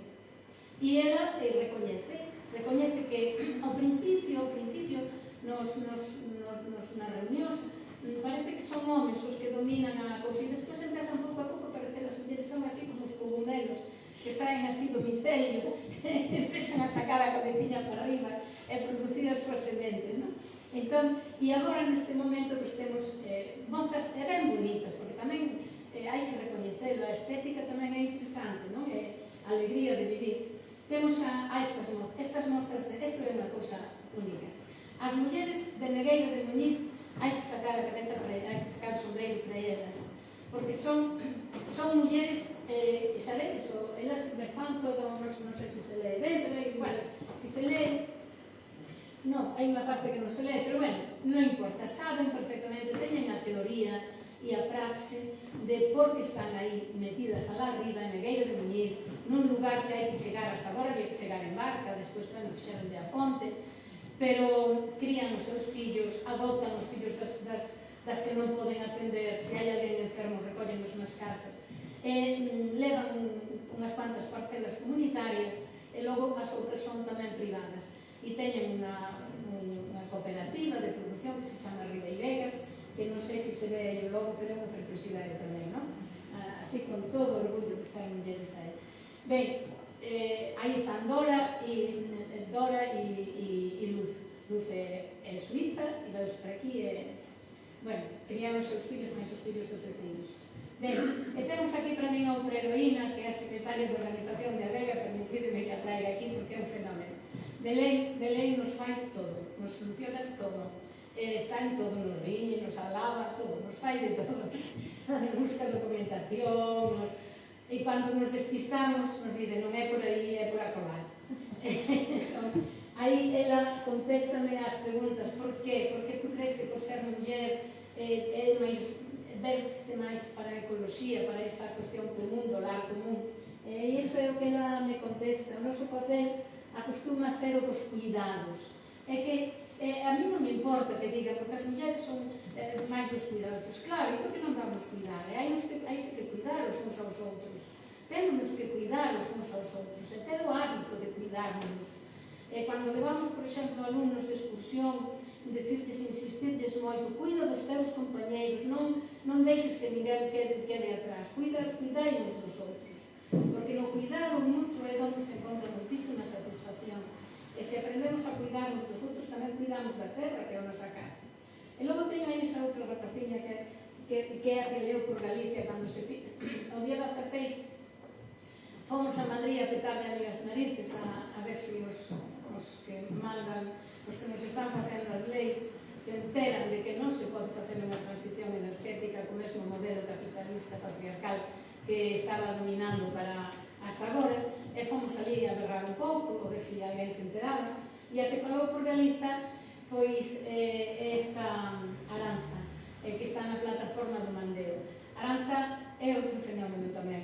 S3: E ela recoñece que ao principio, nas reunións, parece que son homes os que dominan a cousa e despois empezan pouco a pouco a parecer as mulleres son así como os cogumelos que saen así do micelio empezan a sacar a cabeciña para arriba e producir as súas sementes, non? Entón, e agora neste momento pues, temos mozas ben bonitas, porque tamén hai que recoñecelo, a estética tamén é interesante, non? É a alegría de vivir. Temos a estas mozas, isto é unha cousa única. As mulleres de Negueira de Muñiz hai que sacar a cabeza para elas, hai que sacar o sombreiro para elas, porque son mulleres, xa vedes, elas me fan todo, non sei se se lee ben, pero igual, se se lee, non, hai unha parte que non se lee, pero bueno, non importa, saben perfectamente, teñen a teoría e a praxe de por que están aí metidas alá arriba, en Negueira de Muñiz, nun lugar que hai que chegar hasta agora, hai que chegar en barca, despois, bueno, fixeron de a ponte, pero crían os seus fillos, adoptan os fillos das que non poden atender, se hai alguén enfermo, recóllenos nas casas, levan unhas cuantas parcelas comunitarias e logo as outras son tamén privadas e teñen unha cooperativa de produción que se chama Ribeiregas, que non sei se se ve aí logo, pero é unha preciosidade tamén, non? Así con todo o orgullo que saen mulleres aí. Ben, aí están Dora e Luz. Luz é suiza e veus por aquí bueno, criaron os seus fillos máis os fillos dos vecinos. Ben, e temos aquí para min outra heroína que é a secretaria de Organización de Adega, permitideme que a traiga aquí porque é un fenómeno. Belén nos fai todo, nos soluciona todo, está en todo, nos riñe, nos alaba, todo, nos fai de todo, nos busca documentación, e cando nos despistamos nos dice non é por aí, é por acolá. Aí ela contéstame as preguntas, por qué? Porque tú crees que por ser muller é máis verse máis para a ecoloxía, para esa cuestión común, do lar común. E iso é o que ela me contesta. O noso papel acostuma a ser o dos cuidados. É que a mí non me morta que diga porque as mulleres son máis dos cuidados. Pois claro, e por que non vamos cuidar? Hai que cuidar os uns aos outros. Temos que cuidar os uns aos outros e ter o hábito de cuidarnos. Cando levamos, por exemplo, alumnos de excursión, decirles, insistirles moito, cuida dos teus compañeiros, non deixes que ninguén quede atrás, cuidainos dos outros, porque no cuidado mutuo é onde se encontra moitísima satisfacción, e se aprendemos a cuidarnos dos outros, tamén cuidamos da terra, que é a nosa casa. E logo teño aí esa outra rapaciña que é a que leo por Galicia, cando se o día 16 fomos a Madrid a petarle ali as narices a ver se os que mandan, os que nos están facendo as leis, se enteran de que non se pode facer unha transición enerxética co mesmo modelo capitalista patriarcal que estaba dominando para hasta agora, e fomos ali a berrar un pouco, a ver se alguén se enteraba, e a que falou por Galiza, pois esta Aranza, que está na plataforma do Mandeo. Aranza é outro fenómeno tamén.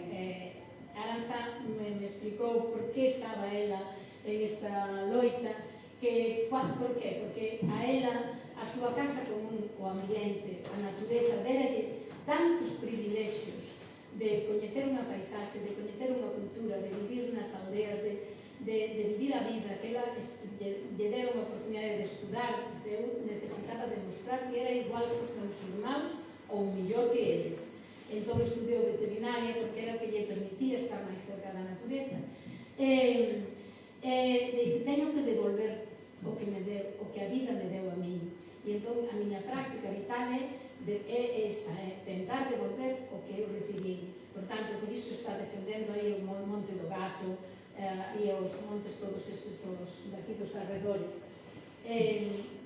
S3: Aranza me explicou por que estaba ela en esta loita, por qué? Porque a ela, a súa casa común, o ambiente, a natureza, deralle tantos privilexios de coñecer unha paisaxe, de coñecer unha cultura, de vivir nas aldeas, de vivir a vida, que ela lle dera unha oportunidade de estudar, necesitaba demostrar que era igual que os meus irmãos ou mellor que eles. Entón estudiou veterinaria porque era o que lle permitía estar máis cerca da natureza. Dice, teño que devolver o que a vida me deu a min. E entón a miña práctica vital é esa, tentar devolver o que eu recibí. Por tanto, por iso está defendendo aí o Monte do Gato e os montes todos estes daqui dos arredores.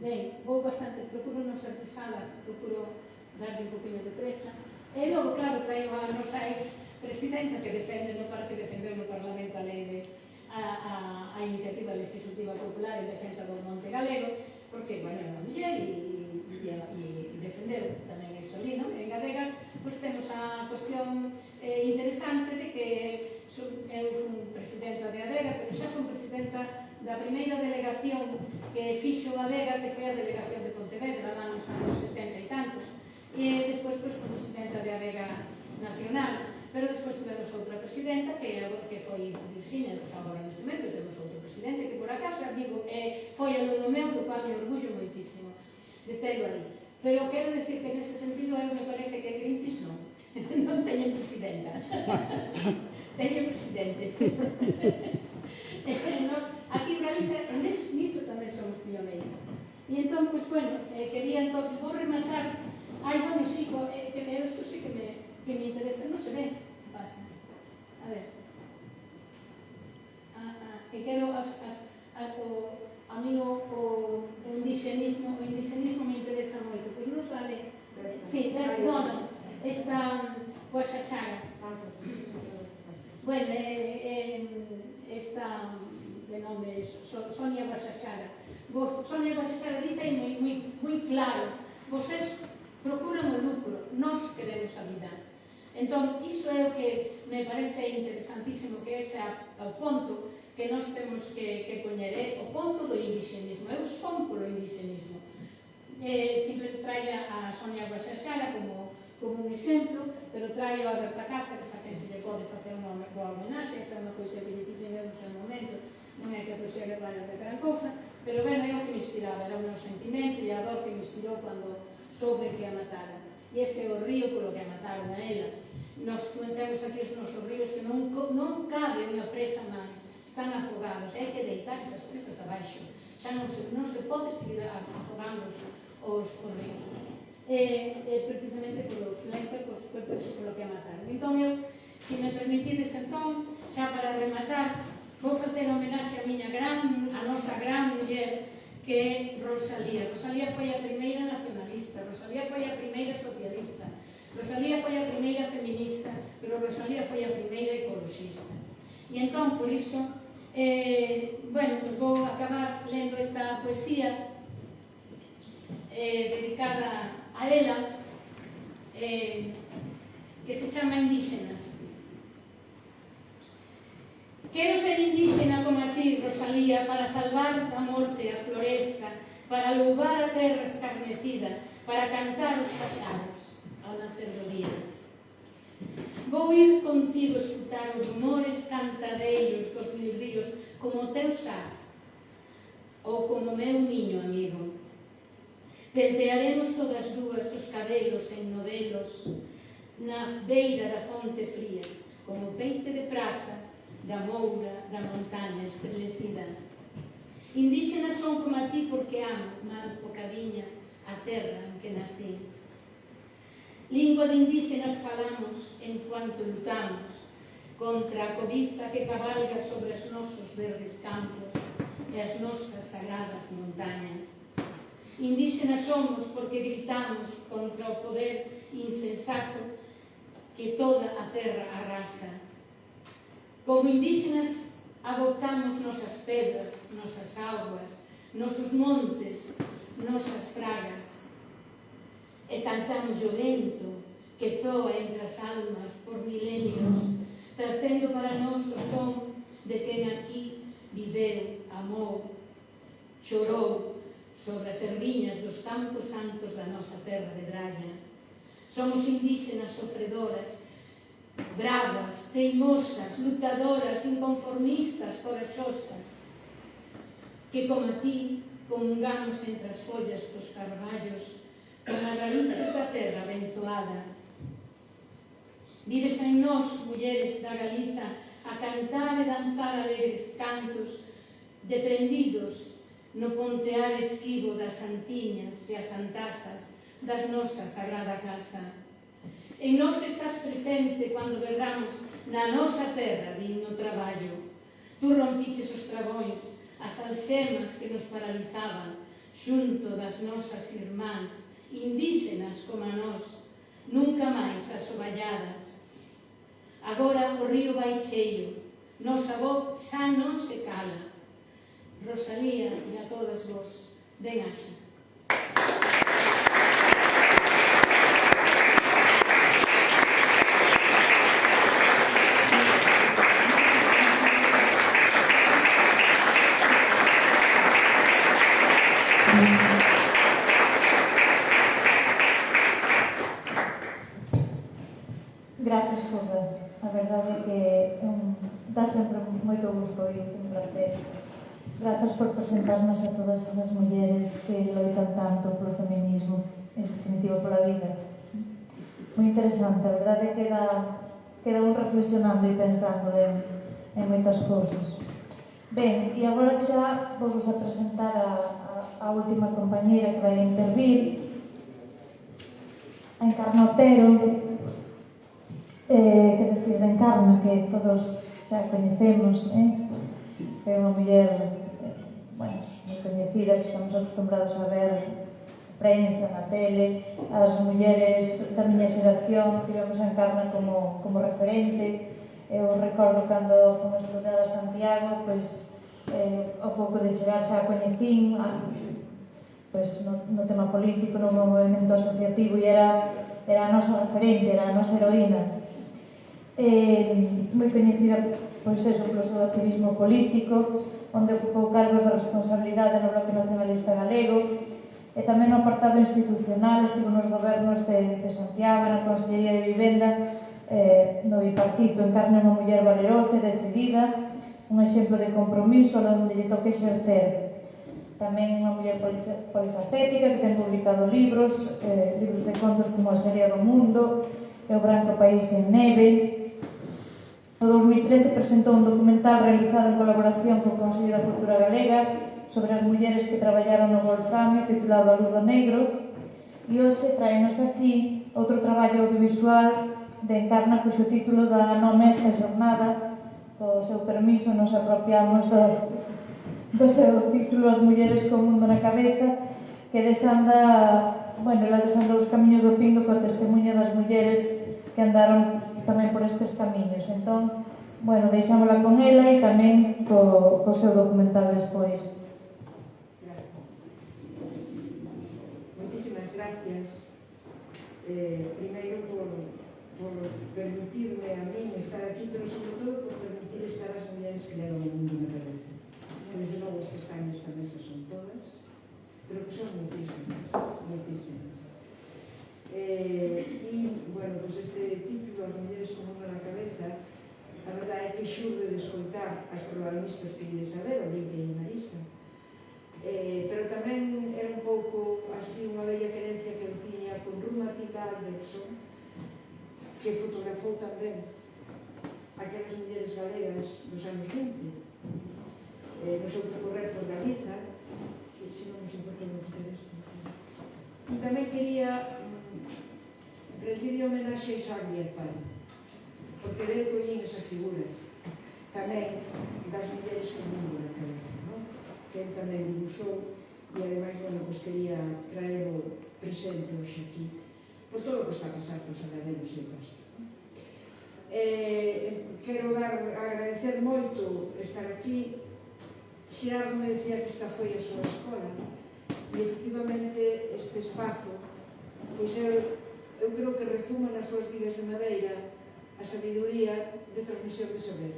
S3: Ben, vou bastante, procuro non ser pesada, procuro darle un poquinho de presa. E logo, claro, traio a nosa ex-presidenta que defendeu no Parlamento a lei a iniciativa legislativa popular en defensa do Monte Galego, porque, bueno, é unha muller e defendeu tamén iso ali, non? En Gadega, pois temos a cuestión interesante de que eu fui presidenta de Adega, pero xa fui presidenta da primeira delegación que fixo Adega, que foi a delegación de Pontevedra, lá nos anos 70 e tantos, e despois fui presidenta de Adega Nacional. Pero despois tivemos outra presidenta que foi Virxinia, pois agora neste momento temos outro presidente que por acaso é amigo, foi alumno meu, do cual me orgullo moitísimo de telo aí. Pero quero decir que nese sentido eu me parece que Greenpeace non teño presidenta. Teño presidente. Nos, aquí en Galicia, niso tamén somos pioneiros. E entón, pois, bueno, quería entonces, vou rematar. Bueno, sí, isto sí que me interesa, non se ve, pasa. A ver. Que quero a mí o indigenismo me interesa moito, pois non sale. Sí, non, esta Guaxaxara. Bueno, esta de nome Sonia Guaxaxara. Sonia Guaxaxara dice aí moi claro, vocês procuran o lucro, nós queremos a vida. Entón, iso é o que me parece interesantísimo, que é o ponto que nós temos que poñer, o ponto do indigenismo. Eu son polo indigenismo. Sempre traio a Sonia Guaxaxara como un exemplo, pero traio a Berta Cáceres, a quen se lle pode facer unha boa homenaxe, esa é unha poesía que lle fixen eu no seu momento, non é que a poesía que vaya de gran cousa, pero bueno, é o que me inspiraba, era o meu sentimento e a dor que me inspirou cando soube que a mataron. E ese é o río polo que a mataron a ela. Nos comentamos aquí os nosos ríos que non cabe unha presa máis, están afogados, hai que deitar esas presas abaixo, xa non se pode seguir afogando os ríos. Precisamente polos lentes, foi por iso polo que a mataron. Entón eu, se me permitides entón, xa para rematar, vou facer homenaxe a nosa gran muller, que é Rosalía. Rosalía foi a primeira nacionalista, Rosalía foi a primeira socialista, Rosalía foi a primeira feminista, pero Rosalía foi a primeira ecologista. E entón, por iso, bueno, pues vou acabar lendo esta poesía dedicada a ela, que se chama Indígenas. Quero ser indígena como a ti, Rosalía, para salvar da morte a floresta, para louvar a terra escarnecida, para cantar os paxaros ao nacer do día. Vou ir contigo escutar os rumores cantadeiros dos mil ríos como o teu xar, ou como o meu niño amigo. Tentearemos todas dúas os cabelos en novelos na beira da fonte fría, como peite de prata da moura da montaña estrelecida. Indígenas son como a ti porque amo, mal pocadiña, a terra en que nací. Lingua de indígenas falamos enquanto lutamos contra a cobiza que cabalga sobre os nosos verdes campos e as nosas sagradas montañas. Indígenas somos porque gritamos contra o poder insensato que toda a terra arrasa. Como indígenas adoptamos nosas pedras, nosas augas, nosos montes, nosas fragas. E cantamos o vento que zoa entre as almas por milenios, trazendo para nós o son de quen aquí viveu, amou, chorou sobre as erviñas dos campos santos da nosa terra de Dralla. Somos indígenas sofredoras, bravas, teimosas, lutadoras, inconformistas, corachosas, que como a ti comungamos entre as follas dos carballos con as raíces da terra abenzoada. Vives en nós, mulleres da Galiza, a cantar e danzar alegres cantos, deprendidos no pontear esquivo das santiñas e as santasas das nosas sagrada casa. En nós estás presente cando berramos na nosa terra digno traballo. Tú rompiches os trabóns, as alxemas que nos paralizaban, xunto das nosas irmáns, indígenas como a nós, nunca máis asoballadas. Agora o río vai cheio, nosa voz xa non se cala. Rosalía e a todas vos, ben axa.
S2: Gracias, Jorge. A verdade é que dá sempre moito gusto e un placer. Grazas por presentarnos a todas esas mulleres que loitan tanto polo feminismo, en definitiva pola vida. Moi interesante, a verdade é que queda un reflexionando e pensando en moitas cousas. Ben, e agora xa vamos a presentar a última compañeira que vai intervir, a Encarna Otero, que decir de Encarna, que todos xa coñecemos, é unha muller moi coñecida, que estamos acostumbrados a ver prensa, na tele. As mulleres da miña xeración tivemos a Encarna como referente. Eu recordo cando fomos a estudar a Santiago, pois ao pouco de chegar xa a coñecín pois no tema político, no movimento asociativo, e era a nosa referente, era a nosa heroína. Moi coñecida pois eso, polo seu activismo político, onde ocupou cargos de responsabilidade no Bloque Nacionalista Galego, e tamén no apartado institucional. Estivo nos gobernos de Santiago, na Consellería de Vivenda, no bipartito. Encarna unha muller valerosa e decidida, un exemplo de compromiso onde lle toque exercer. Tamén unha muller polifacética que ten publicado libros de contos como A Serie do Mundo e O Branco País en Neve. No 2013 presentou un documental realizado en colaboración co Consello da Cultura Galega sobre as mulleres que traballaron no Wolframio, titulado A Luz do Negro, e hoxe traenos aquí outro traballo audiovisual de Encarna, cuxo título dá nome a esta jornada. Co seu permiso nos apropiamos do seu título As mulleres co mundo na cabeza, que desanda, ela desanda os camiños do Pindo co testemunho das mulleres que andaron tamén por estes camiños. Entón, deixámola con ela e tamén co seu documental despois.
S4: Moitísimas gracias. Primeiro por permitirme a mí estar aquí, pero sobre todo por permitir estar as mulleres que levan o mundo na cabeza. Desde logo as que están nesta mesa son todas, pero que son moitísimas, moitísimas. E, bueno, pues este título, As mulleres con unha na cabeza, a verdade é que xurde de escoitar as protagonistas que lle saber, Olimpia e Marisa. Pero tamén era un pouco así unha bella querencia que eu tiña con Ruth Matilda Alderson, que fotografou tamén aquelas mulleres galegas dos anos 20, no seu percorrer por Galiza, se non nos importa non quitar isto. E tamén quería rendirle homenaxe a Isaac Diezpan, porque dele collín esa figura tamén das mulleres que mundo na cabeza, non? Que ele tamén dibuixou e ademais, bueno, pues quería traerlo presente hoxe aquí por todo o que está a pasar con Saradelos e o Castro. Quero agradecer moito estar aquí. Xerardo me decía que esta foi a súa escola e efectivamente este espazo, pois eu creo que rezuma nas súas vigas de madeira a sabiduría de transmisión de saber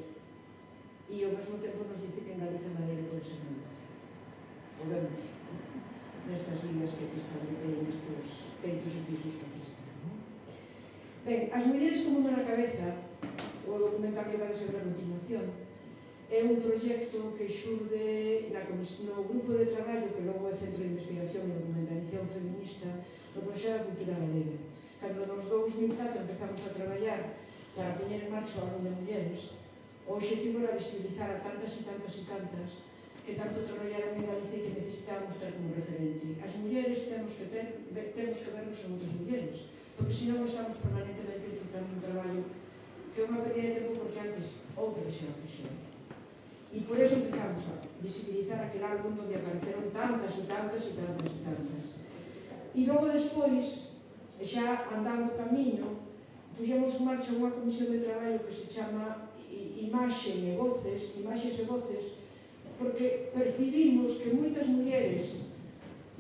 S4: e ao mesmo tempo nos dice que en Galiza madeira pode ser nunca. Podemos nestas vigas que aquí establecen nestes teitos e pisos que aquí están. Ben, As mulleres como unha na cabeza, o documental que vai ser a continuación, é un proxecto que xurde no grupo de traballo que logo é Centro de Investigación e Documentación Feminista do Consello da Cultura Galega. Cando nos 2004 empezamos a traballar para poñer en marcha o Ano de Mulleres, o objetivo era visibilizar a tantas e tantas e tantas que tanto traballaron en Galicia e que necesitábamos ter como referente. As mulleres temos que vernos en outras mulleres, porque senón estamos permanentemente disfrutando un traballo que é unha pérdida de tempo porque antes outras xa o fixeron. E por eso empezamos a visibilizar aquel álbum onde apareceron tantas e tantas e tantas e tantas. E logo despois, xa andando o camiño, puxemos en marcha unha comisión de traballo que se chama Imaxes e Voces, porque percibimos que moitas mulleres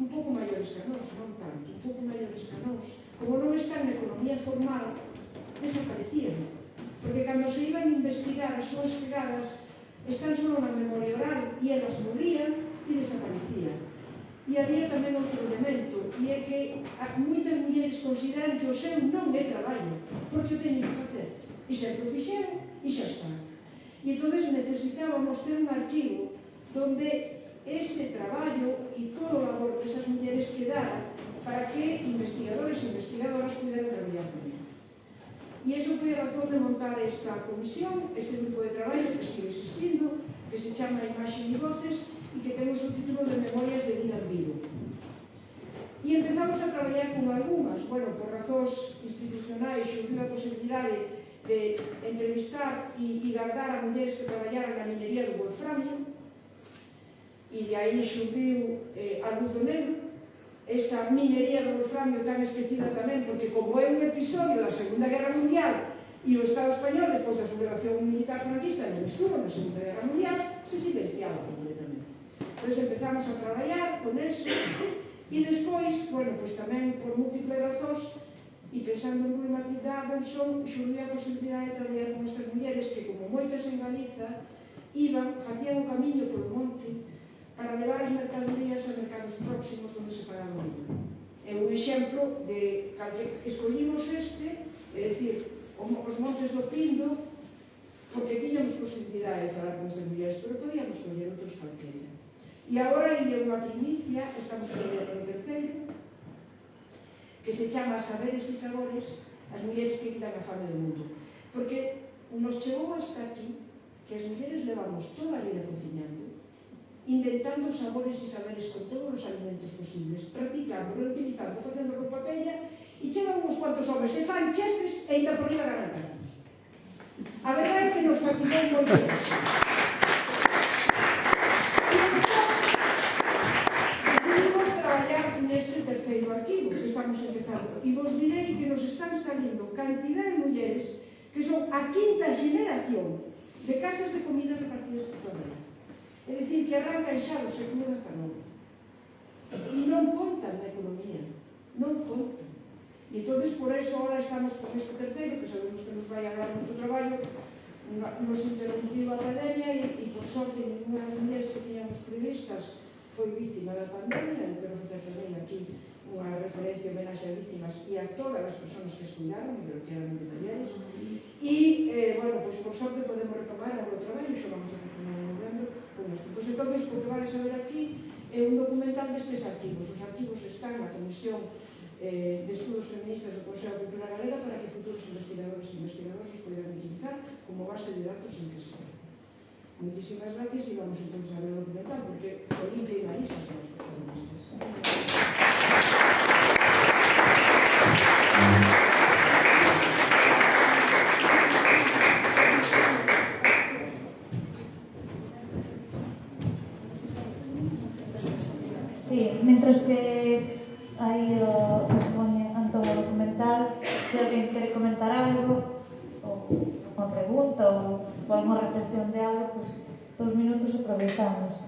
S4: un pouco maiores que nós, non tanto, un pouco maiores que nós, como non están na economía formal, desaparecían. Porque cando se iban a investigar as súas pegadas, están só na memoria oral e elas morían e desaparecían. E había tamén outro elemento, e é que moitas mulleres consideran que o seu non é traballo, porque o teñen que facer. E sempre o fixeron e xa está. E entón necesitábamos ter un arquivo donde ese traballo e todo o labor que esas mulleres quedara para que investigadores e investigadoras puderan traballar con ela. E iso foi a razón de montar esta comisión, este grupo de traballo que sigue existindo, que se chama Imaxes e Voces e que temos o título de Memorias de Vida en Vivo. E empezamos a traballar con algunhas, bueno, por razóns institucionais, xurdiu a posibilidade de entrevistar e guardar a mulleres que traballaran na minería do wolframio, e de aí xurdiu a Luz do Negro, esa minería do wolframio tan esquecida tamén, porque como é un episodio da Segunda Guerra Mundial e o Estado español, despois da sublevación militar franquista, non estuvo na Segunda Guerra Mundial, se silenciaba completamente. Entón empezamos a traballar con eso, e despois, bueno, pois tamén por múltiples razóns, e pensando en Ruth Matilda Alderson, xurdiu a posibilidade de traballar con estas mulleres que, como moitas en Galiza, facían un camiño polo monte para levar as mercadorías a mercados próximos onde se pagaba o libro. É un exemplo de que escollimos este, é dicir, os montes do Pindo, porque tiñamos posibilidade de falar con estas mulleres, pero podíamos escoller outros calquera. E agora, en unha primicia, estamos trabalhando no terceiro, que se chama Saberes e Sabores, as mulleres que quitan a fame do mundo. Porque nos chegou hasta aquí que as mulleres levamos toda a vida cociñando, inventando sabores e saberes con todos os alimentos posibles, reciclando, reutilizando, facendo roupa bella, e chegan uns cuantos homes, se fan chefes e ainda por riba ganan cartos. A verdade é que nos fatigou moito eso. Decidimos traballar neste terceiro arquivo que estamos empezando, e vos direi que nos están salindo cantidad de mulleres que son a quinta xeneración de casas de comida repartidas por toda a vida. É dicir, que arrancan xa do século XIX. E non contan na economía, non contan. E entón, por eso, ahora estamos con este terceiro, que sabemos que nos vai a dar moito traballo, nos interrompiu a pandemia e por sorte, ninguna das mulheres que tiñamos previstas foi víctima da pandemia, eu quero facer tamén aquí unha referencia homenaxe a víctimas e a todas as persoas que estudiaron, pero que eran de mulleres. E, bueno, pois por sorte podemos retomar o traballo, xo vamos a retomar en novembro con isto. Pois entón, o que vais a ver aquí é un documental destes arquivos. Os arquivos están na Comisión de Estudos Feministas do Consello de Cultura Galega para que futuros investigadores e investigadoras os poderán utilizar como base de datos en que sea. Muchísimas gracias y vamos entonces a ver o documental porque Olimpia y Marisa son los protagonistas.
S2: Sí, mientras que aí o pone Antón o documental, se alguén quere comentar algo ou unha pregunta ou alguna reflexión de algo, pues 2 minutos aproveitamos.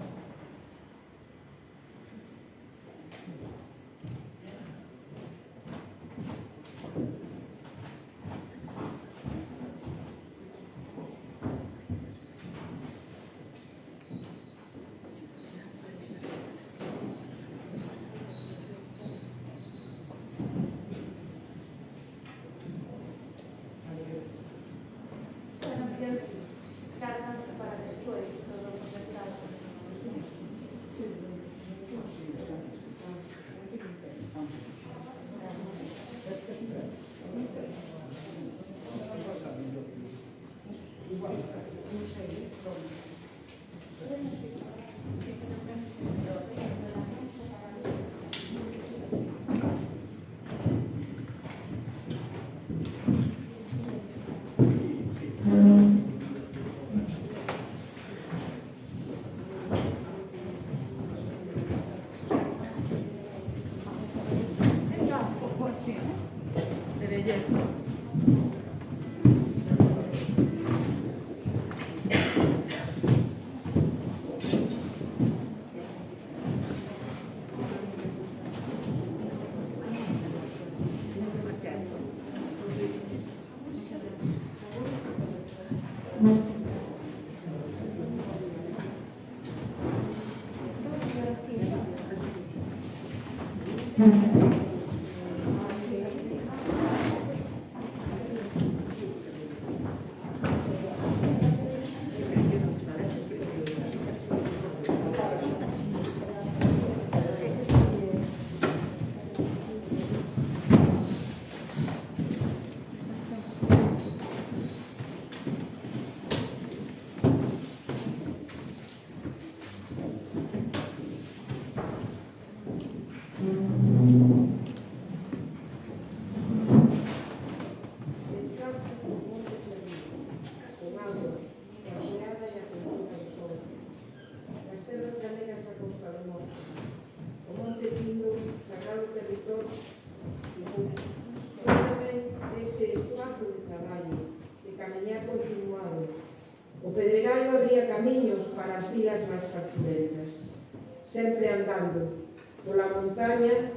S4: Sempre andando pola montaña,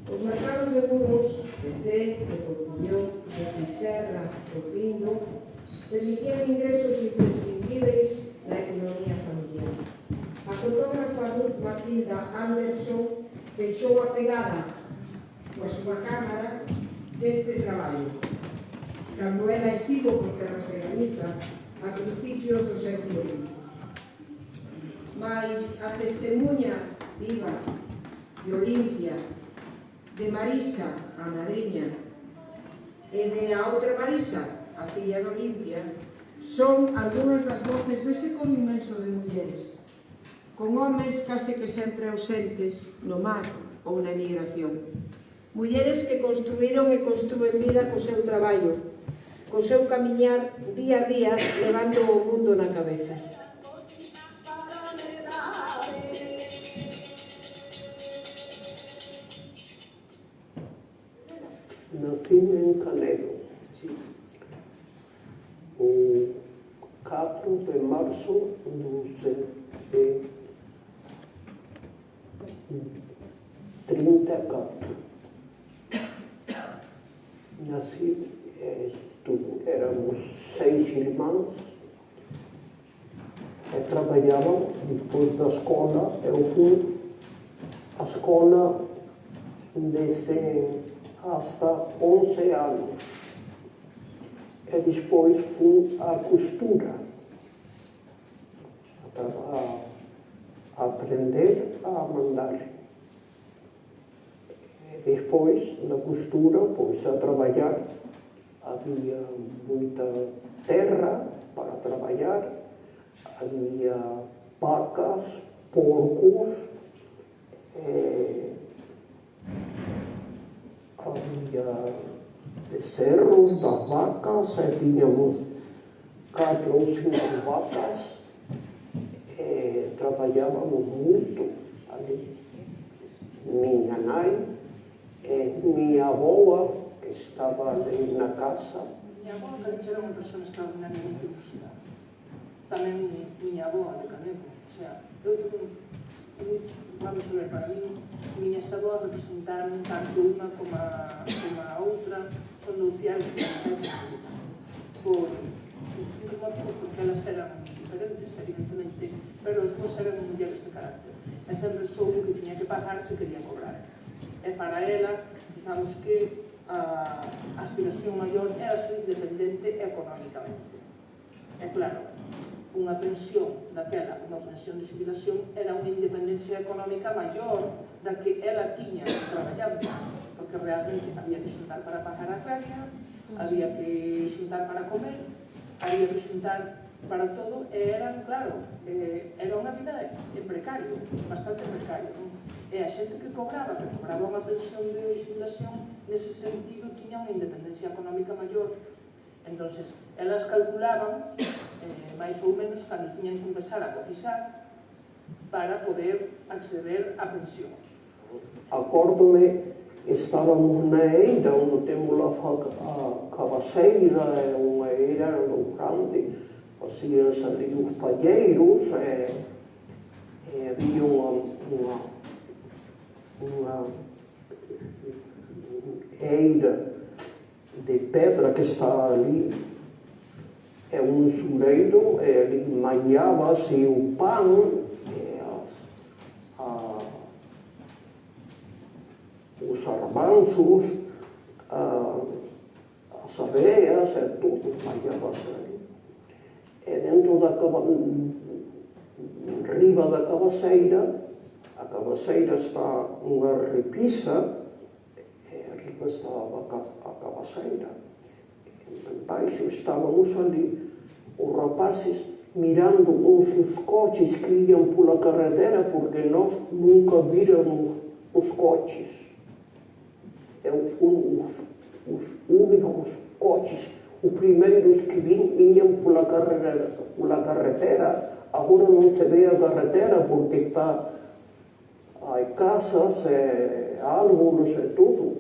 S4: os mercados de Burgos, de Cee, de Corcullón, de Fisterra, do Pindo, permitían ingresos imprescindibles na economía familiar. A fotógrafa Ruth Matilda Anderson deixou a pegada coa súa cámara deste traballo, cando ela estivo por terras de Galiza a principios do século XX. Mas a testemunha viva de Olimpia, de Marisa, a madriña, e de a outra Marisa, a filla de Olimpia, son algunhas das voces dese como inmenso de mulleres, con homes case que sempre ausentes no mar ou na emigración. Mulleres que construíron e construen vida co seu traballo, co seu camiñar día a día, levando o mundo na cabeza.
S5: Nací en Canedo, o 4 de marzo de 34. Nací, éramos 6 irmãos e trabalhavam depois da escola. Eu fui escola desde hasta 11 anos. E depois fui à costura, a aprender a mandar. E depois, na costura, pois a trabalhar. Havia muita terra para trabalhar, havia vacas, porcos, havia becerros das vacas, tínhamos 4 ou 5 vacas, trabalhávamos muito ali. Minha mãe, minha avó, que estava ali na casa.
S6: Miña avó, Calicha, era unha persona extraordinariamente lúcida. Tamén miña avó, de Caneco. O sea, vamos a ver, para mí, miñas avós representaron tanto unha como a outra, son dous diarios que por distintos motivos, porque elas eran diferentes, evidentemente, pero os dous eran mulleres de carácter. E sempre soube que tiña que pagar se quería cobrar. E para ela, digamos que a aspiración maior era ser independente económicamente. É claro, unha pensión daquela, unha pensión de xubilación, era unha independencia económica maior da que ela tiña traballando, porque realmente había que xuntar para pagar a agraria, había que xuntar para comer, había que xuntar para todo, e era, claro, era unha vida en precario, bastante precario, non? E a xente que cobraba unha pensión de xubilación, nese sentido, tiña unha independencia económica maior. Entonces, elas calculaban, máis ou menos, cando tiñan que empezar a cotizar para poder acceder á pensión.
S5: Acórdome, estávamos na eira, onde temos a cabaceira, é unha eira grande, facíanse ali os palleiros, havia unha eira de pedra que está ali, é um sureiro, ali manhava-se o pão, os armanços, as aveias, tudo manhava-se ali. E dentro da riba da cabaceira, a cabaceira está unha repisa, e arriba estava a cabaceira. Embaixo estávamos ali, os rapazes mirando uns os coches que iam pola carretera, porque nós nunca víramos os coches. Os únicos coches, os primeiros que vinham pola carretera. Agora non se ve a carretera porque está hai casas, árboles e tudo,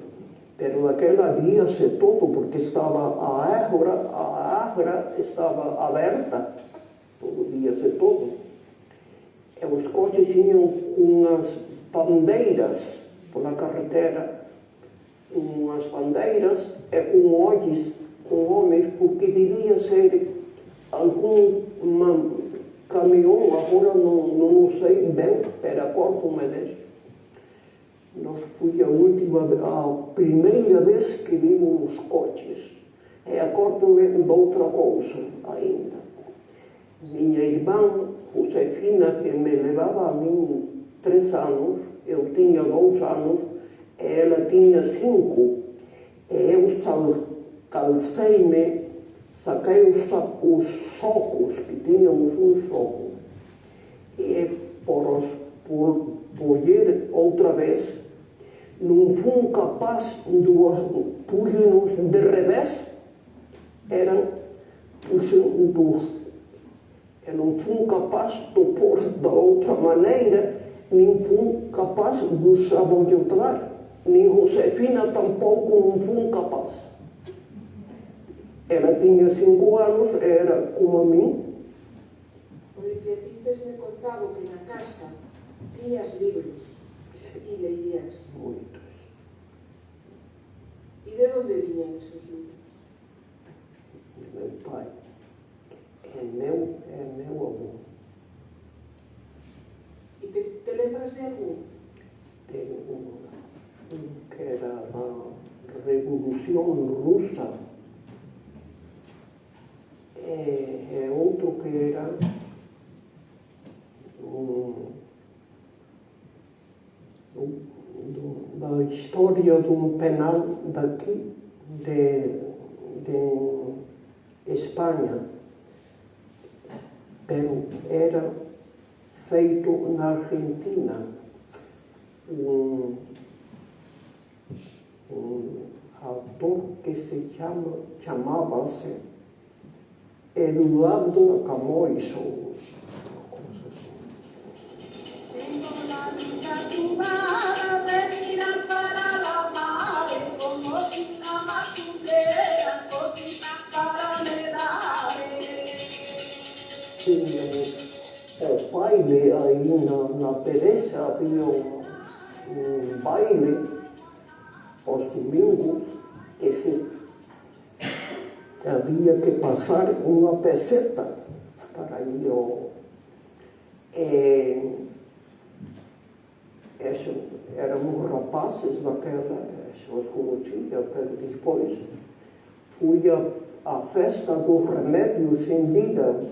S5: pero daquela víase todo porque estaba a ágora estaba aberta, todo víase todo. E os coches tinham unhas bandeiras pola carretera, unhas bandeiras e con ollos, con homens, porque debía ser algún camión, agora non sei ben, pero acordo-me disso. Nós fui a primeira vez que vimos os coches. E acordo-me de outra cousa ainda. Minha irmã, Josefina, que me levava a mim 3 anos, eu tinha 2 anos, e ela tinha 5. E eu calcei-me, saquei os socos, que tínhamos um soco, e por ir outra vez, não fui capaz de pus-nos de revés, eu não fui capaz de pôr da outra maneira, nem fui capaz de sabotar, nem Josefina tampouco não fui capaz. Ela tinha 5 anos, era como a mim.
S4: Olivia, ti tes-me contado que na casa tiñas libros e leías.
S5: Muitos.
S4: E de onde viñan esos libros?
S5: De meu pai. É meu avô.
S4: E te lembras de algún?
S5: que era a Revolución Rusa, e outro que era da historia dun penal daqui de España, pero era feito na Argentina. Un autor que se chamaba-se Eduardo Camões, ou coisa assim.
S7: Tengo la vida tumbada, venida para la madre, como si la machuquera, cosita para me
S5: Tínhamos o baile aí na Teresa, havia um baile aos domingos que havia que passar uma peseta para ir ao... Éramos rapazes naquela, eu os conhecia, depois fui à festa dos remédios em Lira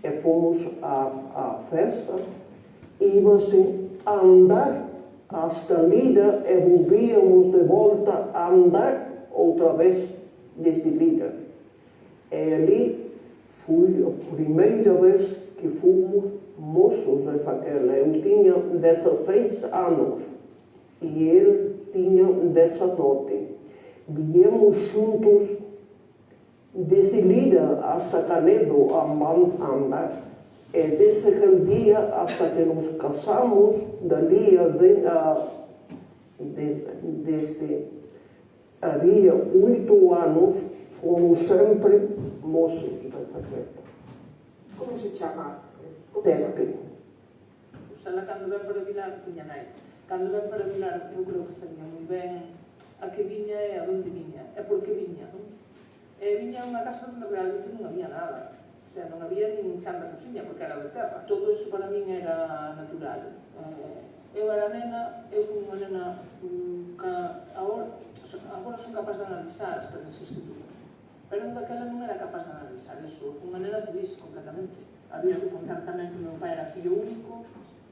S5: e fomos à festa, íamos-se a andar hasta Lira e volvíamos de volta a andar outra vez desde Lira. E ali foi a primeira vez que fomos moços daquela. Eu tinha 16 anos e ele tinha 19. Viemos juntos desde Lira hasta Canedo a andar. E desde aquele dia hasta que nos casamos, dali desde havia 8 anos, fomos sempre moços daquela.
S4: Como se chama?
S5: Tepe.
S6: Ela cando ven para Vilar, tiña nai. Cando ven para Vilar, eu creo que sabía moi ben a que viña e a donde viña, e por que viña, non? Viña a unha casa onde realmente non había nada. O sea, non había nin chan da cociña, porque era de terra. Todo iso para min era natural. Eu era nena, eu como unha nena agora son capaz de analizar as clases que tuve. Pero daquela non era capaz de analizar iso. Foi unha nena feliz, completamente. Había que contar tamén que o meu pai era fillo único,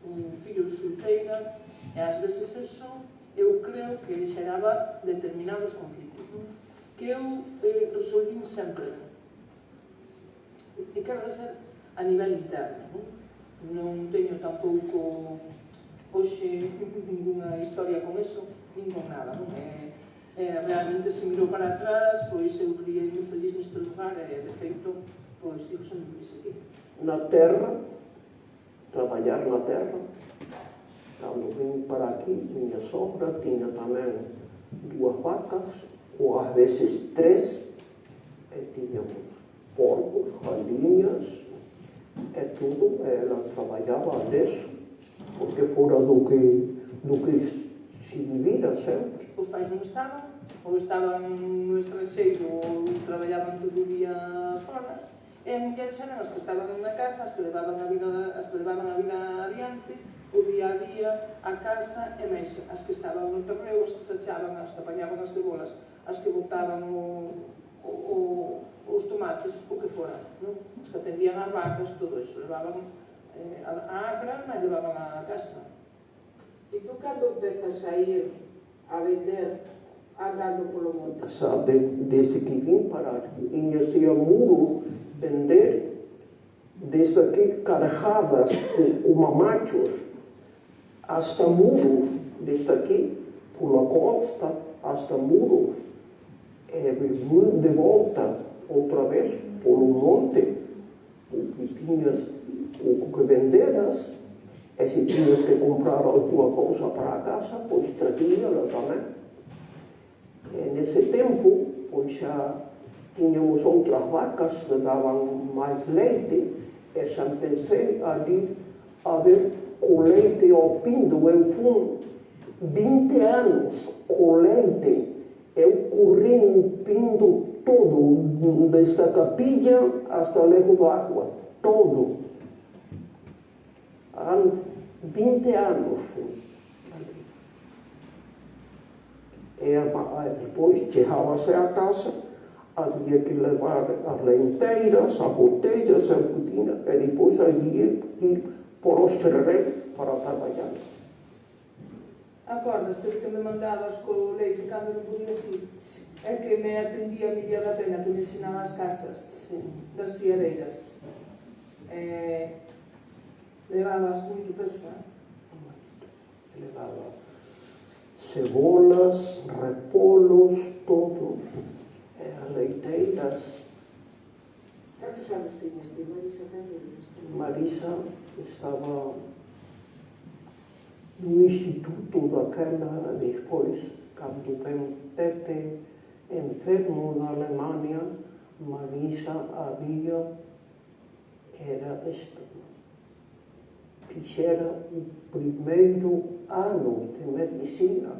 S6: un fillo solteira, e ás veces eso eu creo que xeraba determinados conflitos, non? Que eu resolvín sempre ben. E quero ser a nivel interno, non teño tampouco hoxe ninguna historia con eso, nin con nada, non? Realmente se mirou para atrás, pois eu criei moi feliz neste lugar e de feito, pois digo sempre que seguir.
S5: Na terra, trabalhar na terra. Cando vim para aqui, minha sogra tinha também 2 vacas, ou às vezes 3, e tínhamos porcos, galinhas, e tudo. Ela trabalhava nisso, porque fora do que se vivira sempre.
S6: Os pais non estaban, ou estaban no estranxeiro, ou traballaban todo o día fora, e as mulleres eran as que estaban na casa, as que levaban a vida adiante, o día a día, a casa, e máis as que estaban no terreo, as que se echaban, as que apañaban as cebolas, as que botaban os tomates, o que fora, non? Os que atendían as vacas, todo iso, levaban a grama e levaban a casa.
S4: E tú cando empezas a ir a vender andando polo monte?
S5: Desde que vim para aqui, iniciei muro vender desde aqui carregadas com mamachos hasta muros, desde aqui por la costa hasta muros, de volta outra vez pelo monte, o que tinhas, o que venderas, e se tinhas que comprar alguma coisa para a casa, pois trazia-la também. E nesse tempo, pois já tínhamos outras vacas que davam mais leite, e já pensei ali a ver com leite ao pindo. Eu fui 20 anos com leite. Eu corri no pindo todo, desde a capilha hasta o lego d'água, todo. 20 anos fui ali. Depois chegava-se à casa, havia que levar as lenteiras, as botellas, a putinha, e depois havia que ir por os terrenos para trabalhar.
S6: Acordas-te que me mandabas co leite cando non podías ir? É que me atendía a Milia da Pena, que me ensinaba as casas das siareiras. Levabas moito peso,
S5: Levava cebolas, repolos, todo. As leiteiras.
S4: Cantos anos tiñas ti, Marisa?
S5: Marisa estava no instituto daquela, depois, quando vem Pepe enfermo da Alemanha, Marisa fixera o primeiro ano de medicina.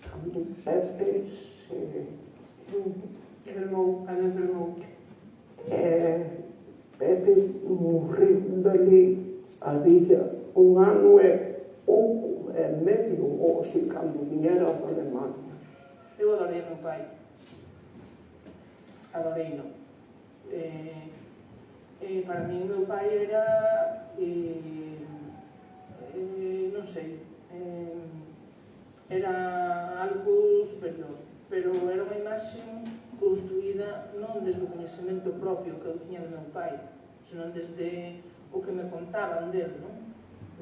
S5: Quando Pepe
S6: enfermou.
S5: Pepe morreu dali, havia um ano e pouco, médio, hoje, quando vieram da Alemanha.
S6: Eu adorei meu pai. Adorei-no. Para mí, meu pai era, non sei, era algo superior, pero era unha imaxe construída non desde o coñecemento propio que eu tiña do meu pai, senón desde o que me contaban dele, non?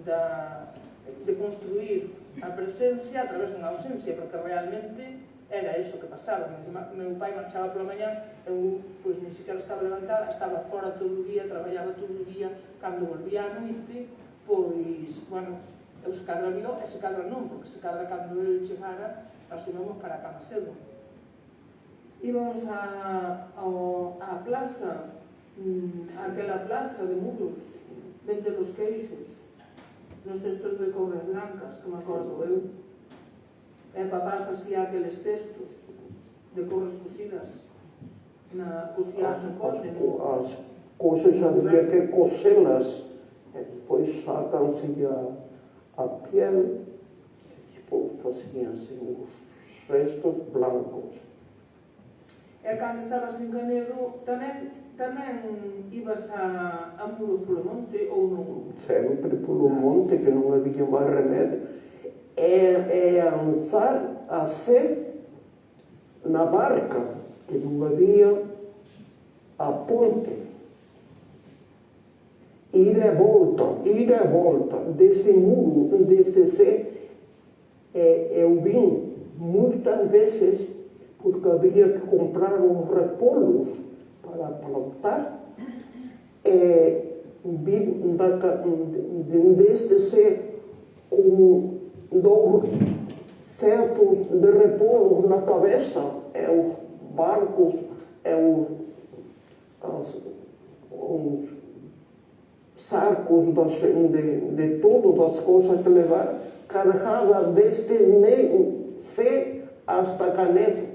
S6: De construir a presencia a través dunha ausencia, porque realmente era iso que pasaba. Meu pai marchaba pola mañá, eu pois ni siquiera estaba levantada, estaba fora todo o día, traballaba todo o día, cando volvía a noite, pois, bueno, eu se cadra vio e se cadra non, porque se cadra cando eu chegara, nós íbamos para a cama cedo. Íbamos á plaza, aquela plaza de muros, vende los queixos, nos cestos de cobras blancas, que me acordo eu. E papá facía aqueles cestos de cobras cosidas, cosías no cobre.
S5: As coisas havia que cozê-las, e depois sacan-se a piel, e depois faziam-se os restos blancos.
S6: E cando estabas en Canedo, tamén ibas a muros polo monte ou non?
S5: Sempre polo monte, que non había máis remedio. E andar a ser na barca, que non había a ponte. Ir e volta, desse muro, desse ser. Eu vim muitas vezes, porque havia que comprar os repolos para plantar, vim deste ser com 2 cetos de repolos na cabeça, os barcos, os sacos de todas as coisas que levar, carregada desde meio ser hasta Canedo.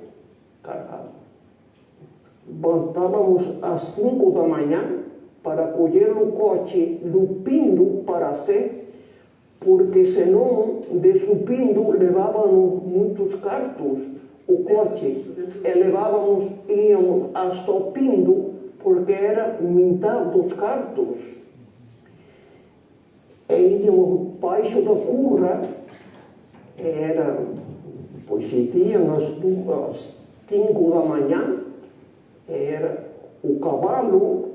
S5: Levantávamos às 5 da manhã para colher o coche do Pindo para ser, porque senão, desde o Pindo, levávamos muitos cartos, o coche, e íamos hasta o Pindo, porque era metade dos cartos. E íamos baixo da curra, pois iam às 5 da manhã, era o cavalo,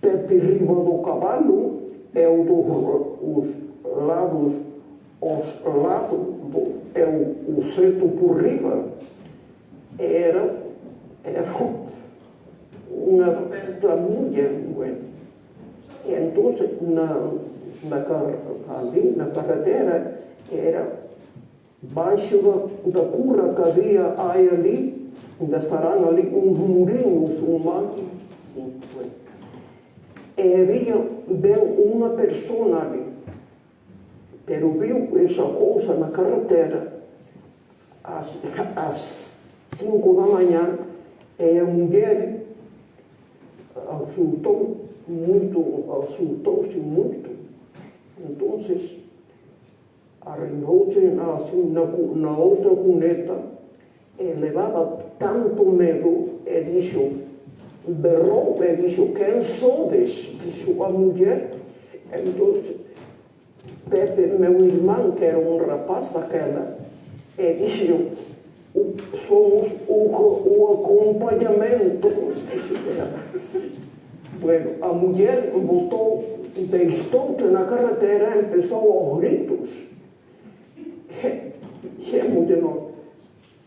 S5: Pepe riba do cavalo, os lados, o ceto por riba, era uma tramulha. E então, ali na carretera, era baixo da curra que havia aí ali, ainda estarão ali uns murinhos humanos. E havia bem uma pessoa ali, pero viu essa coisa na carretera, às 5 da manhã, e a mulher assustou-se muito. Então, arrimou-se na outra cuneta e levava tanto medo e dixo, berrou e dixo, quen sodes? Dixo a mulher. Entón, Pepe, meu irmão, que era um rapaz daquela, e dixo, somos o acompanhamento. Bueno, a mulher botou, deixou-se na carretera e começou aos gritos. Chamo de nós.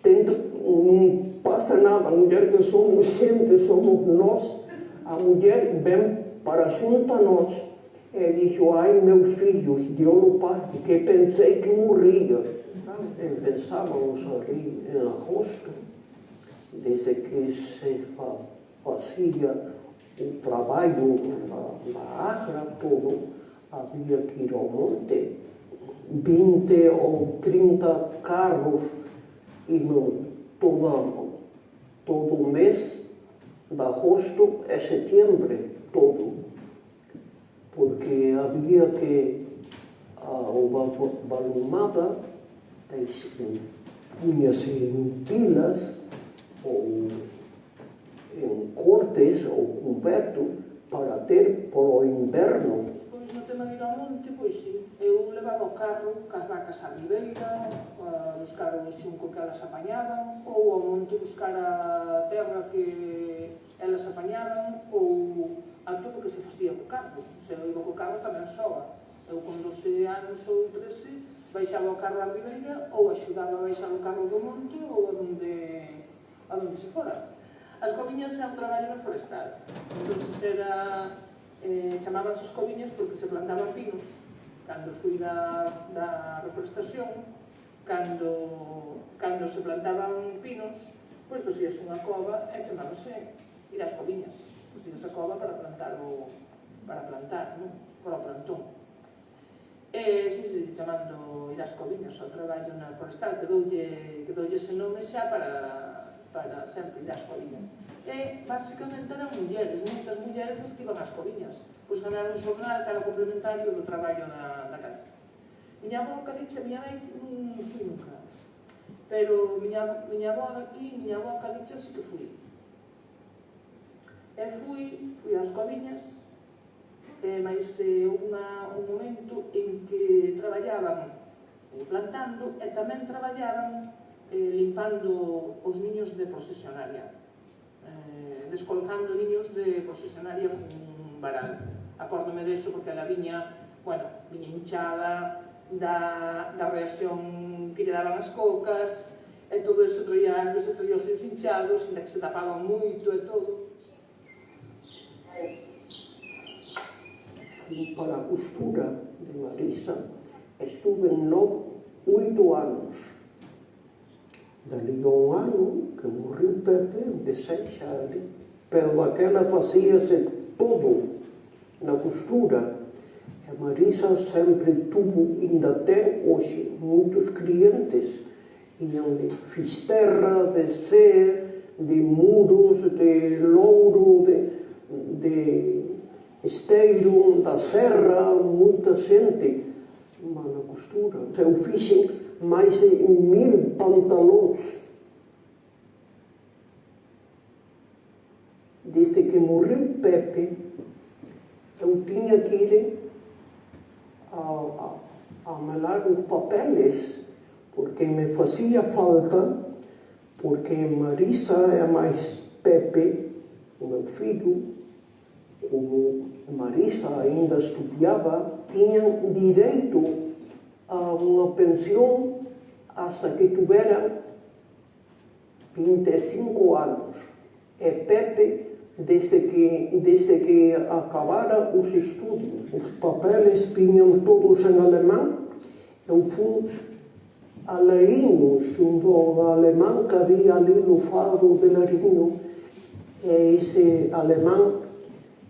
S5: Não passa nada, a mulher que somos gente, somos nós. A mulher vem para junto a nós e diz, ai meus filhos, Deus Pai, que pensei que morria. E pensávamos ali em agosto, desde que se fazia o trabalho da agra todo, havia que ir ao monte. 20 ou 30 carros iam todo o mês de agosto a setembro, todo. Porque havia que a balumada punha-se em pilas ou em cortes ou coberto para ter para o inverno.
S6: Pois no tema de ir ao monte, pois sí, eu levaba o carro cas vacas á ribeira, a buscar o xunco que elas apañaban, ou ao monte buscar a terra que elas apañaban, ou a todo que se facía co carro. Se eu iba co carro tamén soa. Eu con 12 anos ou 13 baixaba o carro á ribeira ou axudaba a baixar o carro do monte ou a donde se fora. As coviñas é un traballo forestal. Entón, chamábanse as coviñas porque se plantaban pinos. Cando fui da reforestación, cando se plantaban pinos, pois facías unha cova e chamábase ir ás coviñas. Facías a cova para plantar, non? Para o plantón. Si, chamando ir ás coviñas ao traballo na forestal, que doulle ese nome xa para sempre ir ás coviñas. E, basicamente, eran mulleres, moitas mulleres as que iban ás coviñas. Pois ganaron un xornal que era complementario do traballo da casa. Miña avó, Calicha, miña mãe, non fui nunca. Pero miña avó daqui, miña avó Calicha, sí que fui. E fui ás coviñas, mas un momento en que traballaban plantando e tamén traballaban limpando os niños de procesionaria, descolgando niños de procesionaria cun varal. Acórdome deso porque ela viña hinchada da reacción que lle daban as cocas e todo eso traía, ás veces traía os dedos hinchados, ainda que se tapaban moito e todo.
S5: Fui para a costura de Marisa, estuve 8 anos. Dali un ano que morreu Pepe, empecei xa ali. Pero aquela facíase todo na costura. E Marisa sempre tuvo, ainda ten hoxe, moitos clientes. Iam de Fisterra, de Sé, de Muros, de Louro, de Esteiro, da Serra, moita xente na costura. Eu fixen máis de 1000 pantalóns. Desde que morreu Pepe, eu tiña que ir a melar os papeles, porque me facía falta, porque Marisa e máis Pepe, o meu filho, como Marisa ainda estudiaba, tiñan direito a unha pensión hasta que tuveran 25 anos. E Pepe, desde que acabara os estudios, os papeles viñan todos en alemán, eu fui a Lariño, xunto ao alemán que había ali no faro de Lariño, e ese alemán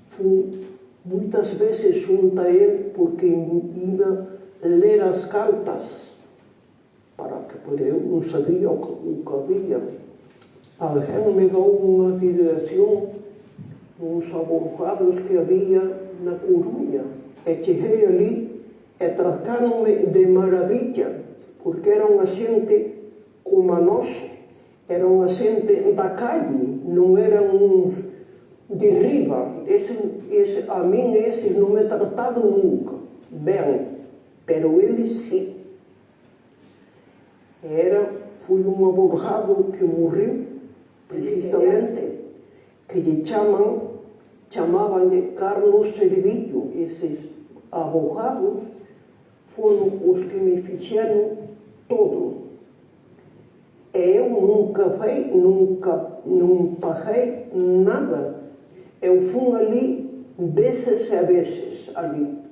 S5: fui moitas veces xunto a él porque iba ler as cartas pero eu non sabía o que había. Alguén me dou unha dirección uns abogados que había na Coruña e cheguei ali e tratáronme de maravilla, porque era unha xente como a nós, era unha xente da calle, non eran uns de riba. A min ese non me tratado nunca ben, pero eles sí. Foi un abogado que morreu precisamente, que lle chamabanlle Carlos Servillo. Eses abogados foron os que me fixeron todo. E eu nunca non paguei nada. Eu fui ali veces e veces ali.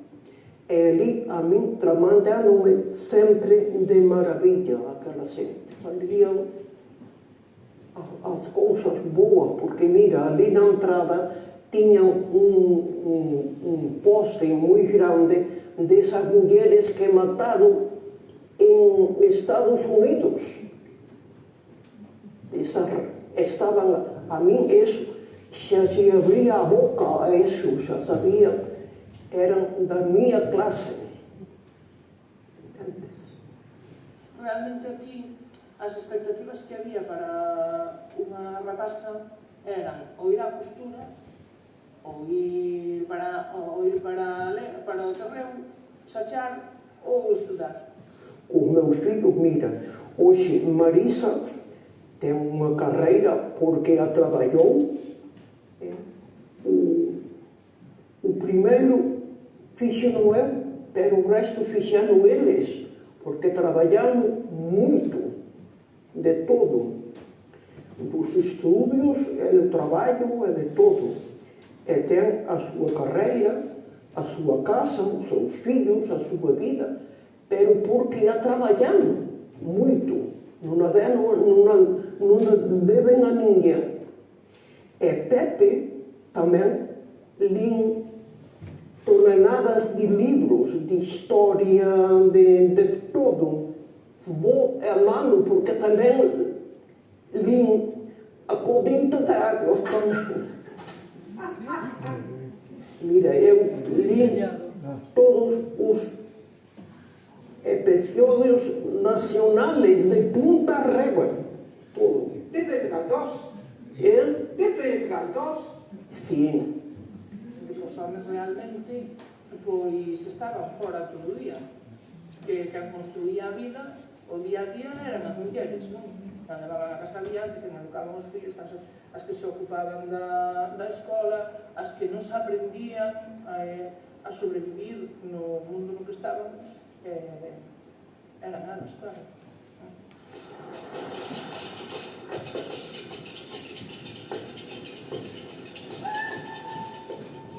S5: E ali a min tramandáronme sempre de maravilla aquela xente. Salían as cousas boas, porque mira, ali na entrada tiñan un poste moi grande desas mulleres que mataron en Estados Unidos. Estaban, a min eso, xa se abría a boca a eso, xa sabía, eran da miña clase. Entendes?
S6: Realmente aquí as expectativas que había para unha rapaza eran ou ir á costura, ou ir para o terreo, xachar ou estudar.
S5: Os meus fillos, mira, hoxe Marisa ten unha carreira porque a traballou. O primeiro fixeno eu, pero o resto fixeno eles, porque traballaron moito, de todo, dos estudios, e do traballo, e de todo. E ten a súa carreira, a súa casa, os seus fillos, a súa vida, pero porque a traballan moito, non a deben a ninguén. E Pepe tamén lin toneladas de libros, de historia, de todo. Vou amando, porque tamén lin a Codinta de Águas tamén. Mira, eu li todos os episodios nacionales de Punta Regua. Todo.
S4: De Pérez Galdós.
S5: De
S4: Pérez Galdós.
S5: Sí.
S6: Os homens realmente, pois, estaban fora todo o día. Que quen construía a vida, o día a día eran as mulleres, non? Que levaban a casa adiante, que educaban os fillos, as que se ocupaban da escola, as que non se aprendían a sobrevivir no mundo no que estábamos, eran elas, claro.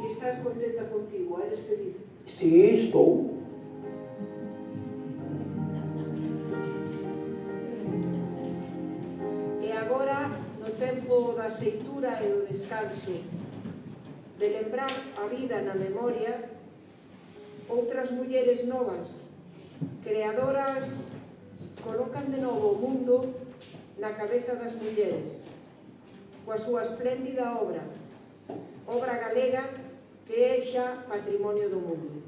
S4: E estás contenta contigo? Eres feliz?
S5: Sí, estou.
S4: E agora, no tempo da xeitura e do descanso, de lembrar a vida na memoria, outras mulleres novas, creadoras, colocan de novo o mundo na cabeza das mulleres, coa súa espléndida obra galega que é xa patrimonio do mundo.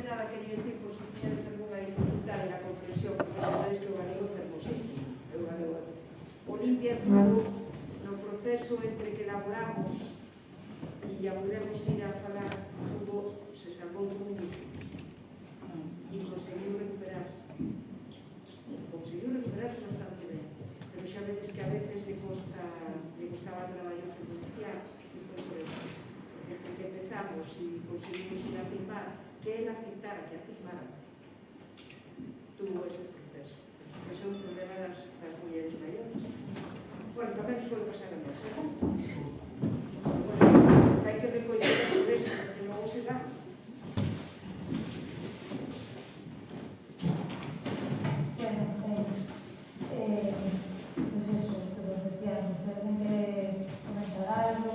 S4: nada quería decir, pois se tiñades algunha dificultade na comprensión, porque sabedes que o galego é fermosísimo, o galego. Olimpia tuvo no proceso entre que elaboramos e a podemos ir a falar, se salvou do mundo e conseguiu recuperarse bastante ben, pero xa vedes que a veces le costaba traballo pronunciar, e foi por eso, porque empezamos e conseguimos ir a afirmar que él aceptara que afirmara, tuvo ese proceso. Ese é un problema das mulleres maiores. Bueno, tamén nos pode pasar a nós, hai que recoller o progreso, porque logo se dá.
S2: Pues eso, que vos decíamos, si alguien quiere comentar algo,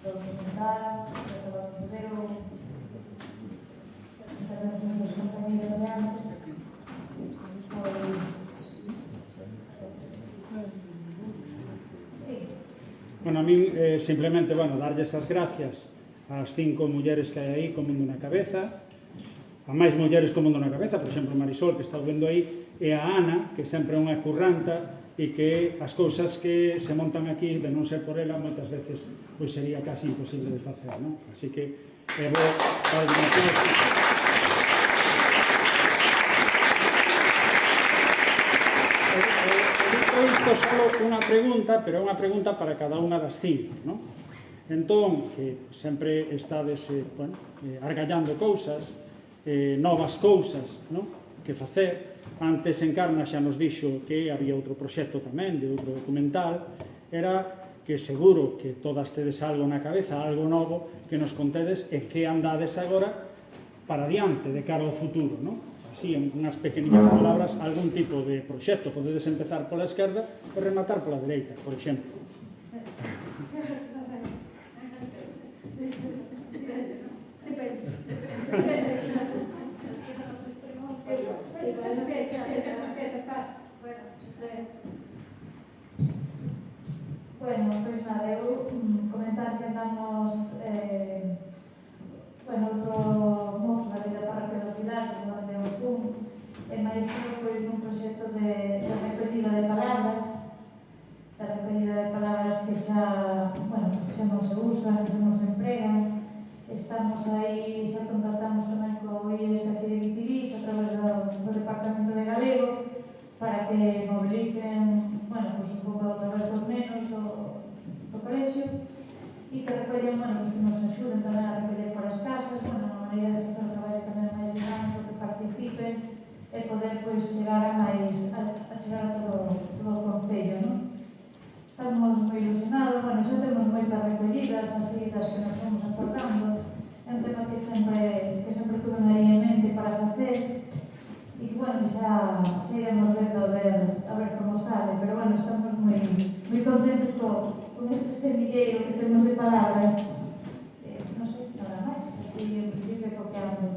S2: documentar, lo que vamos a ver, o presentar a nuestros compañeros de antes,
S8: Bueno, a min simplemente, darlles as gracias ás 5 mulleres que hai aí co Mundo na Cabeza, a máis mulleres co Mundo na Cabeza, por exemplo, Marisol, que está vendo aí, e a Ana, que sempre é unha curranta, e que as cousas que se montan aquí, de non ser por ela, moitas veces pois sería casi imposible de facer, non? Así que, vou dar unha cousa. Isto é só unha pregunta, pero é unha pregunta para cada unha das 5, non? Entón, que sempre estades argallando cousas, novas cousas, non? Que facer. Antes Encarna xa nos dixo que había outro proxecto tamén, de outro documental, era que seguro que todas tedes algo na cabeza, algo novo, que nos contedes e que andades agora para diante, de cara ao futuro, non? Así, en unhas pequeniñas palabras, algún tipo de proxecto. Podedes empezar pola esquerda e rematar pola dereita, por exemplo.
S2: Bueno, pois nada, eu comentar que andamos outro mozo da vida parroquia dos Vilares, onde eu fun, e máis pois nun proxecto de recollida de palabras, que xa non se usan, xa non se empregan. Estamos aí, xa contactamos tamén co IES aquí de Vitiriz, a través do Departamento de Galego, para que mobilicen, pois un pouco a través dos nenos do colexio, e que recollen, que nos axuden tamén a recoller por as casas, a maneira de facer o traballo tamén máis dinámico, que participen e poder chegar a todo o concello, non? Estamos moi ilusionados, xa temos moitas recollidas, así das que nos vamos acordando, é un tema que sempre tuve aí en mente para facer, e que, xa iremos vendo a ver como sale, pero, estamos moi contentos con este semilleiro que temos de palabras, non sei, nada máis, así en principio co que ando.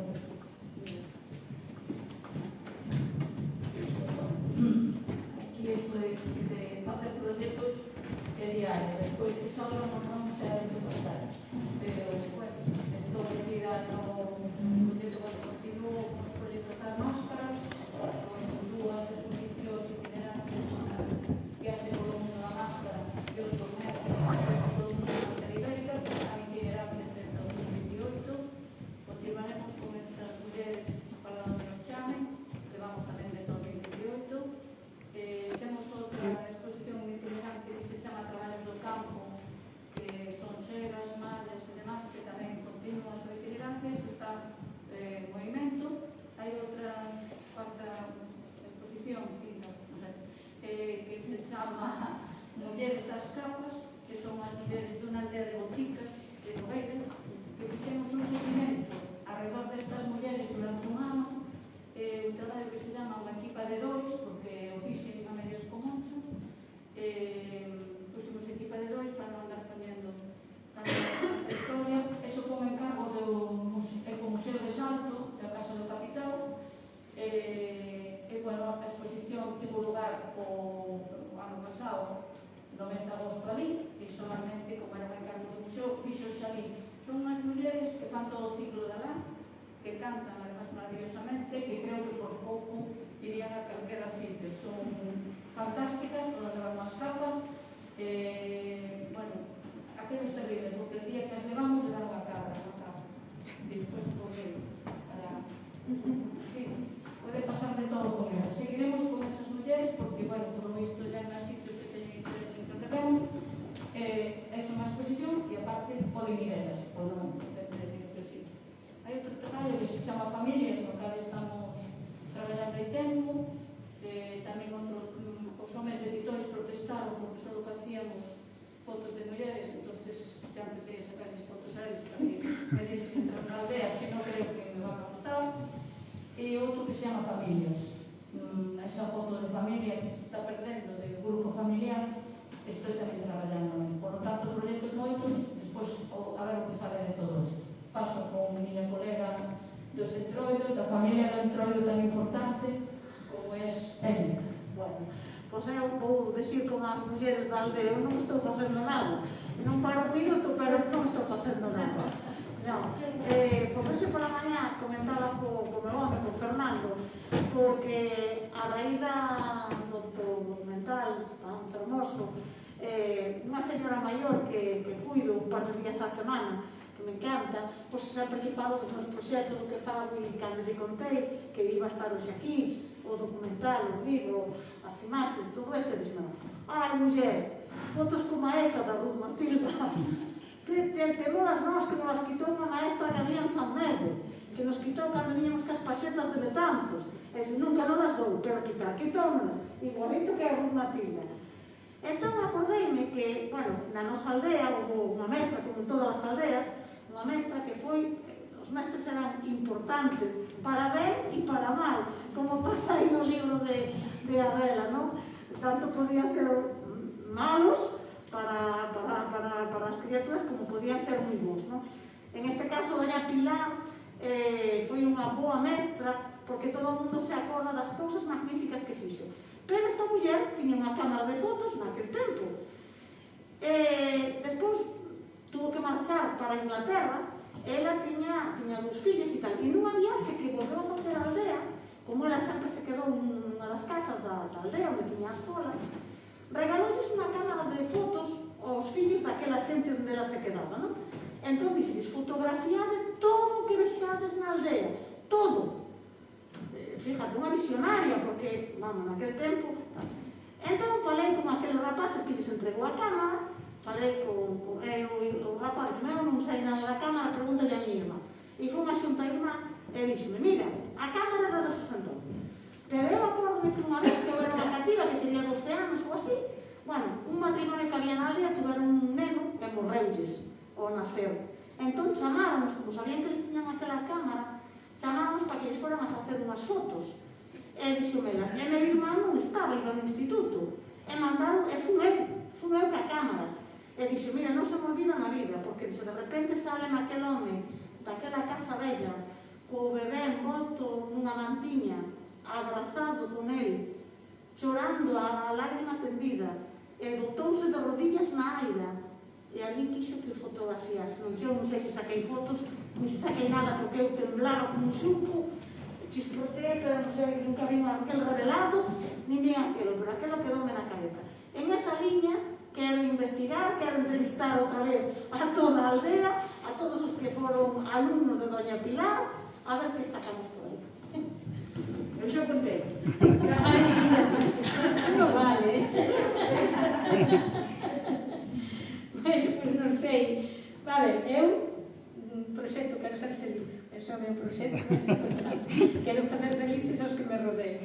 S3: Aquí isto de facer proxectos é diario, despois que só non sei a que pasar, pero, estou metida no proxecto continuo con os proxectos das máscaras, con dúas exposicións itinerantes, que hace polo mundo da máscara e outro mes, polo mundo da máscara ibérica, a itinerante desde 2018. Continuaremos con estas mulleres para onde nos chamen, que vamos tamén desde 2018. Temos outra exposición itinerante que se chama Traballos do Campo, que son segas, mallas e demás, que tamén continúa a súa itinerancia, isto está en movimento. Hai outra cuarta exposición, quinta, non sei, que se chama Mulleres das Capas, que son as mulleres dunha aldea de Boticas, de Nogueira, que fixemos un seguimento alrededor destas mulleres durante un ano, un traballo que se chama unha equipa de 2, porque o fixen a medias con 8, puxemos equipa de 2 para non andar poñendo tanta historia. Eso con encargo do Museo de Salto, da Casa do Capital, a exposición tivo lugar o ano pasado, no mes de agosto ali, e solamente, como era o encargo do museo, fixo xa ali. Son unhas mulleres que fan todo o ciclo da lã, que cantan, además maravillosamente, que creo que por pouco irían a calquera sitio. Son fantásticas, todas levan as capas, bueno, aqueles terribles, porque el día que as levamos le dan a cara, e despois porque pode pasar de todo con elas. Seguiremos con esas mulleres porque, bueno, por lo visto ya en sitios que teñen interés en que tratemos, é unha exposición e aparte poden ir elas, ou non, depende de sitio. Hai outro traballo que se chama Familias, no cal estamos traballando aí tempo, tamén os homes de editores protestaron porque só facíamos fotos de mulleres, entonces ya empecé a sacar as fotos a eles para que me dices entrar na aldea, se non creo que me van a gustar. E outro que se chama Familias. Esa foto de familia que se está perdendo, del grupo familiar, estoy tamén traballando. Por lo tanto, proxectos moitos, despois a ver o que sale de todo isto. Paso con miña colega dos entroidos, da familia do entroido tan importante como é Élica.
S1: Bueno, pois eu vou decir como as mulleres da aldea, eu non estou facendo nada. Non paro un minuto, pero non estou facendo nada. Non. Pois hoxe pola mañá comentaba co meu home, con Fernando, porque a raíz do documental tan fermoso, unha señora maior que cuido un par de días á semana, que me encanta, pois sempre lle falo dos meus proxectos, do que fago, e cando lle contei que iba a estar hoxe aquí, o documental, o libro, as imaxes, todo isto, e dixeme, ai, muller, fotos como esa da Ruth Matilda, te molas nós que nos las quitou unha maestra que había en San Mede, que nos quitou cando viñamos cas paxetas de Betanzos, e se nunca non as dou, pero quitómonas, igualito que a Ruth Matilda. Entón acordeime que, bueno, na nosa aldea houve unha mestra, como en todas as aldeas, unha mestra que foi, os mestres eran importantes para ben e para mal, como pasa aí no libro de Adela, non? Tanto podía ser malos para as criaturas como podían ser moi bons, non? En este caso, doña Pilar foi unha boa mestra porque todo o mundo se acorda das cousas magníficas que fixo. Pero esta muller tiña unha cámara de fotos naquel tempo. Despois tuvo que marchar para Inglaterra, ela tiña dos fillos e tal, e nunha viaxe que volveu a facer a aldea, como ela sempre se quedou nunha das casas da aldea onde tiña a escola, regalolles unha cámara de fotos aos fillos daquela xente onde ela se quedaba, non? Entón dixeles, fotografiade todo o que vexades na aldea, todo. Fíjate, unha visionaria, porque, vamos, naquel tempo... Entón falei con aqueles rapaces que lles entregou a cámara, falei con os rapaces, eu non sei nada da cámara, pregúntale a miña irmá. E foi unha xunta irmá e dixeme, mira, a cámara era do Sosentón. Pero eu acordome que unha vez que eu era unha cativa que tenía 12 anos ou así, bueno, un matrimonio que había na aldea tuveron un neno e morreulles ao nacer. Entón chamáronos, como sabían que eles tiñan aquela cámara, chamáronos para que eles foran a facer unhas fotos. E dixomela, e meu irmán non estaba, iba no instituto. E mandaron, e fun eu ca cámara. E dixo, mira, non se me olvida na vida, porque se de repente sale aquel home daquela casa bella, co bebé envolto nunha mantiña, abrazado con él, chorando a lágrima tendida, e botouse de rodillas na aira, e ali quixo que o fotografiase. Non sei se saquei fotos, non se saquei nada, porque eu temblaba como un xunco, chisprotei, pero non sei, nunca vi aquel revelado, nin aquelo, pero aquelo quedoume na cabeza. En esa liña, quero investigar, quero entrevistar outra vez a toda a aldea, a todos os que foron alumnos de doña Pilar, a ver que sacamos por aí.
S3: Eu xa contei. Ai, non vale. Bueno, pois non sei. A ver, eu proxecto, quero ser feliz. Ese é o meu proxecto. Quero fazer felices aos que me rodean.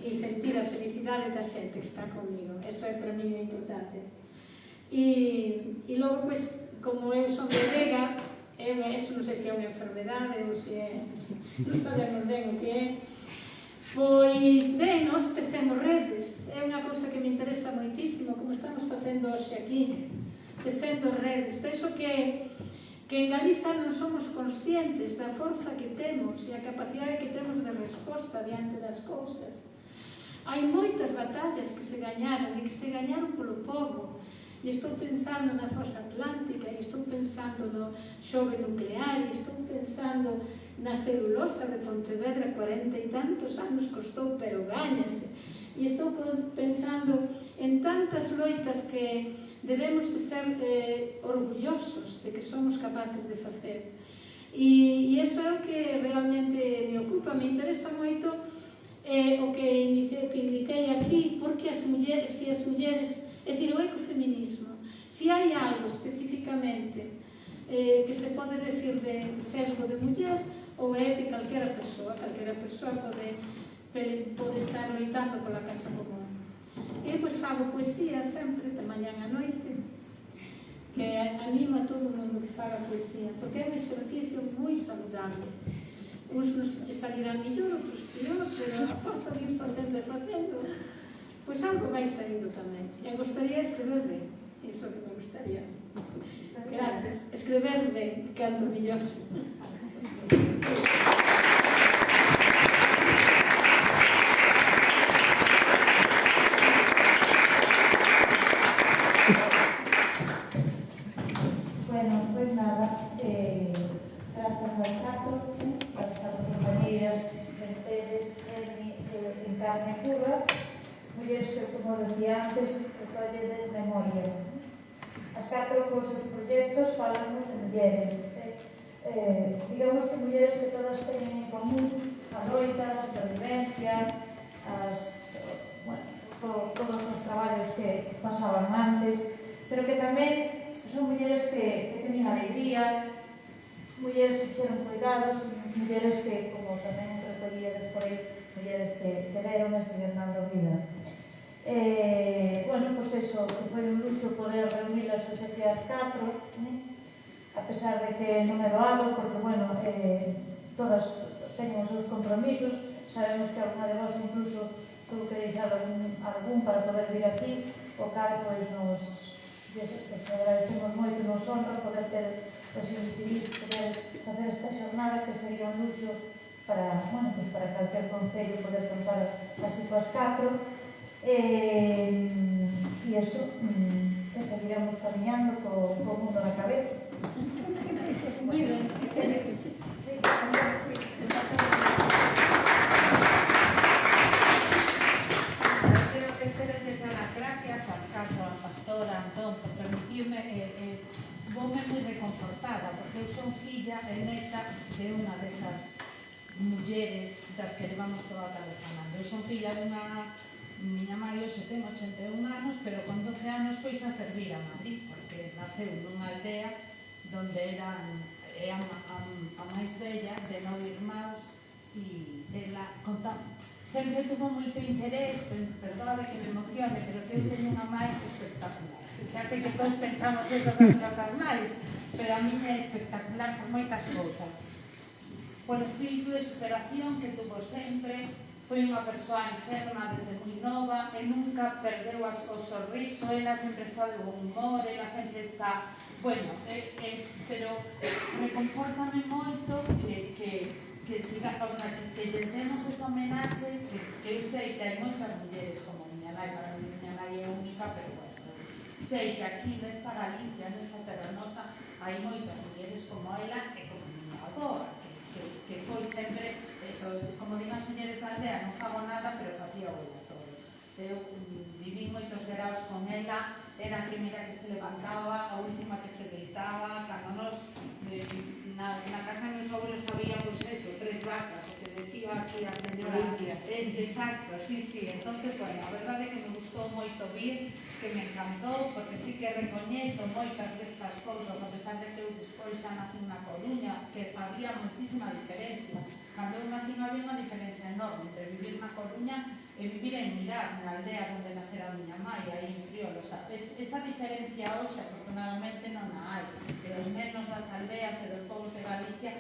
S3: E sentir a felicidade da xente que está comigo. Eso é para mí importante. E logo, pois, como eu son grega, eso non sei se é unha enfermedade ou se é... Non sabemos ben o que é. Pois, ben, nós tecemos redes. É unha cousa que me interesa moitísimo, como estamos facendo hoxe aquí. Tecendo redes. Penso que en Galiza non somos conscientes da forza que temos e a capacidade que temos de resposta diante das cousas. Hai moitas batallas que se gañaron e que se gañaron polo povo. E estou pensando na Fosa Atlántica, e estou pensando no xogue nuclear, e estou pensando na celulosa de Pontevedra 40 e tantos anos costou, pero gáñase. E estou pensando en tantas loitas que debemos de ser orgullosos de que somos capaces de facer. E iso é o que realmente me ocupa, me interesa moito o que indiquei aquí, porque as mulleres, é dicir, o ecofeminismo, se hai algo especificamente que se pode decir de sesgo de muller, ou é de calquera persoa pode estar loitando pola casa común. E depois fago poesía sempre, de mañan a noite, que anima a todo o mundo que faga poesía, porque é un exercicio moi saludable. Uns nos salirán mellor, outros pior, pero a forza de ir facendo e facendo, pois algo vai saindo tamén. E gostaría de escrever ben, iso que me gustaría. Gracias. Escrever ben, canto mellor.
S2: Bueno, pues nada, gracias al Cato, a estas compañeras Mercedes, Emi, Encarne Curra, mulleres que, como decía antes, recolledes memoria. As catro cos seus proxectos falamos de mulleres. Digamos que mulleres que todas teñen en común a loita, a supervivencia, todos os traballos que pasaban antes, pero que tamén son mulleres que teñen alegría, mulleres que fixeron cuidados, mulleres que, como tamén recollía despois, mulleres que deron e siguen dando vida. Bueno, pois eso, que foi un luxo poder reunilas aquí as catro, a pesar de que non é doado, porque, bueno, todas teñen os seus compromisos, sabemos que alguna de vos incluso tuvo que deixar algún para poder vir aquí, o cal, pois, nos agradecemos moito e nos honra poder ter poder facer esta xornada que sería un luxo para, bueno, pues para calquer concello poder contar así coas catro. E iso, que seguiremos camiñando co mundo na cabeza.
S3: Moi ben.
S9: Quero lles dar as gracias ás catro, a Pastora, a Antón, por permitirme, voume moi reconfortada, porque eu son filla e neta de unha desas mulleres das que levamos toda a tarde falando. Eu son filla dunha miña mãe hoxe ten 81 anos, pero con 12 anos foi a servir a Madrid, porque naceu nunha aldea donde eran a máis bella de 9 irmãos, e ela contaba, sempre tuvo moito interés, perdóname que me emocione, pero que eu teño unha mãe espectacular. Xa sei que todos pensamos eso das nosas máis, pero a miña é espectacular por moitas cousas. Por espírito de superación que tuvo sempre, foi unha persoa enferma desde moi nova e nunca perdeu o sorriso, ela sempre está de bon humor, ela sempre está, bueno, pero reconfortame moito que siga, o sea, que lles demos esa homenaxe, que eu sei que hai moitas mulleres como miña nai, para mí miña nai é única, pero bueno, sei que aquí nesta Galicia, nesta terra nosa, hai moitas mulleres como ela e como miña avó, que foi sempre, eso, como digan as mulleres da aldea, non fago nada, pero facía o todo. Eu viví moitos veraos con ela, era a primeira que se levantaba, a última que se deitaba, cando nos, na casa de meus abuelos había, pois eso, 3 vacas, o que decía aquí a señora. Exacto, sí, entonces, bueno, a verdade é que me gustou moito vir, que me encantou, porque sí que recoñezo moitas destas cousas, a pesar de que eu despois xa nací na Coruña, que había moitísima diferencia. Cando eu nací había unha diferencia enorme entre vivir na Coruña e vivir en Mirar, na aldea onde nacera a miña mãe, aí en Friol. O sea, esa diferencia hoxe, afortunadamente, non a hai. Que os nenos das aldeas e dos povos de Galicia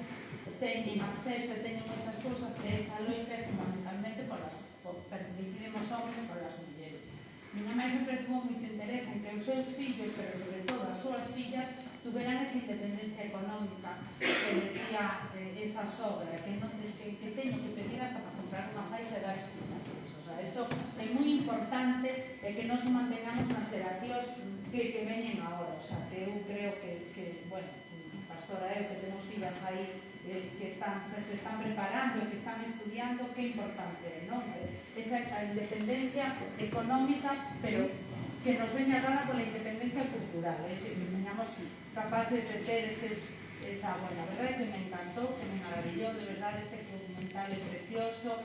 S9: teñen acceso e teñen moitas cousas, que esa loita é fundamentalmente permitiremos homens e polas mulleres. Miña mãe sempre tuvo moito interés en que os seus fillos, pero sobre todo as súas fillas, tuveran esa independencia económica que decía esa sobra, que teño que pedir hasta para comprar unha faixa e dar explicacións. O sea, eso é moi importante que non se mantengamos nas xeracións que veñen agora. O sea, que eu creo que bueno, Pastora, eu que temos fillas aí que se están preparando, que están estudiando, que importante é, non? Esa independencia económica, pero que nos veña dada pola independencia cultural, é dicir, que señamos capaces de ter esa, bueno, a verdade que me encantou, que me maravillou, de verdade, ese documental é precioso,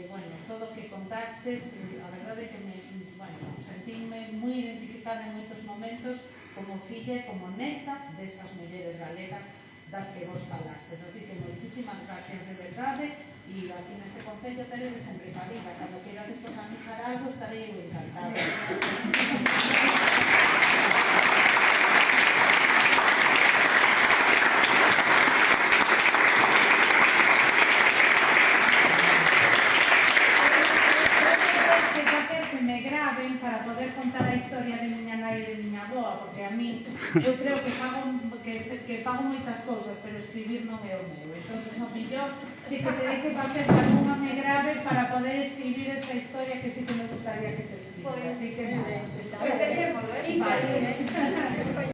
S9: bueno, todo o que contastes, a verdade que me, bueno, sentíme moi identificada en moitos momentos como filla e como neta desas mulleres galegas das que vos falastes. Así que moitísimas gracias de verdade, e aquí neste concello teredes sempre cabida, cando queirades organizar algo estarei eu encantada. Para poder contar a historia de miña nai e de miña avoa, porque a mí, eu creo que fago moitas cousas, pero escribir non é o meu. Entón, o mellor, si que terei que facer algunha me grave para poder escribir esa historia que sí que me gustaría que se escriba. Así que nada.
S7: Pues,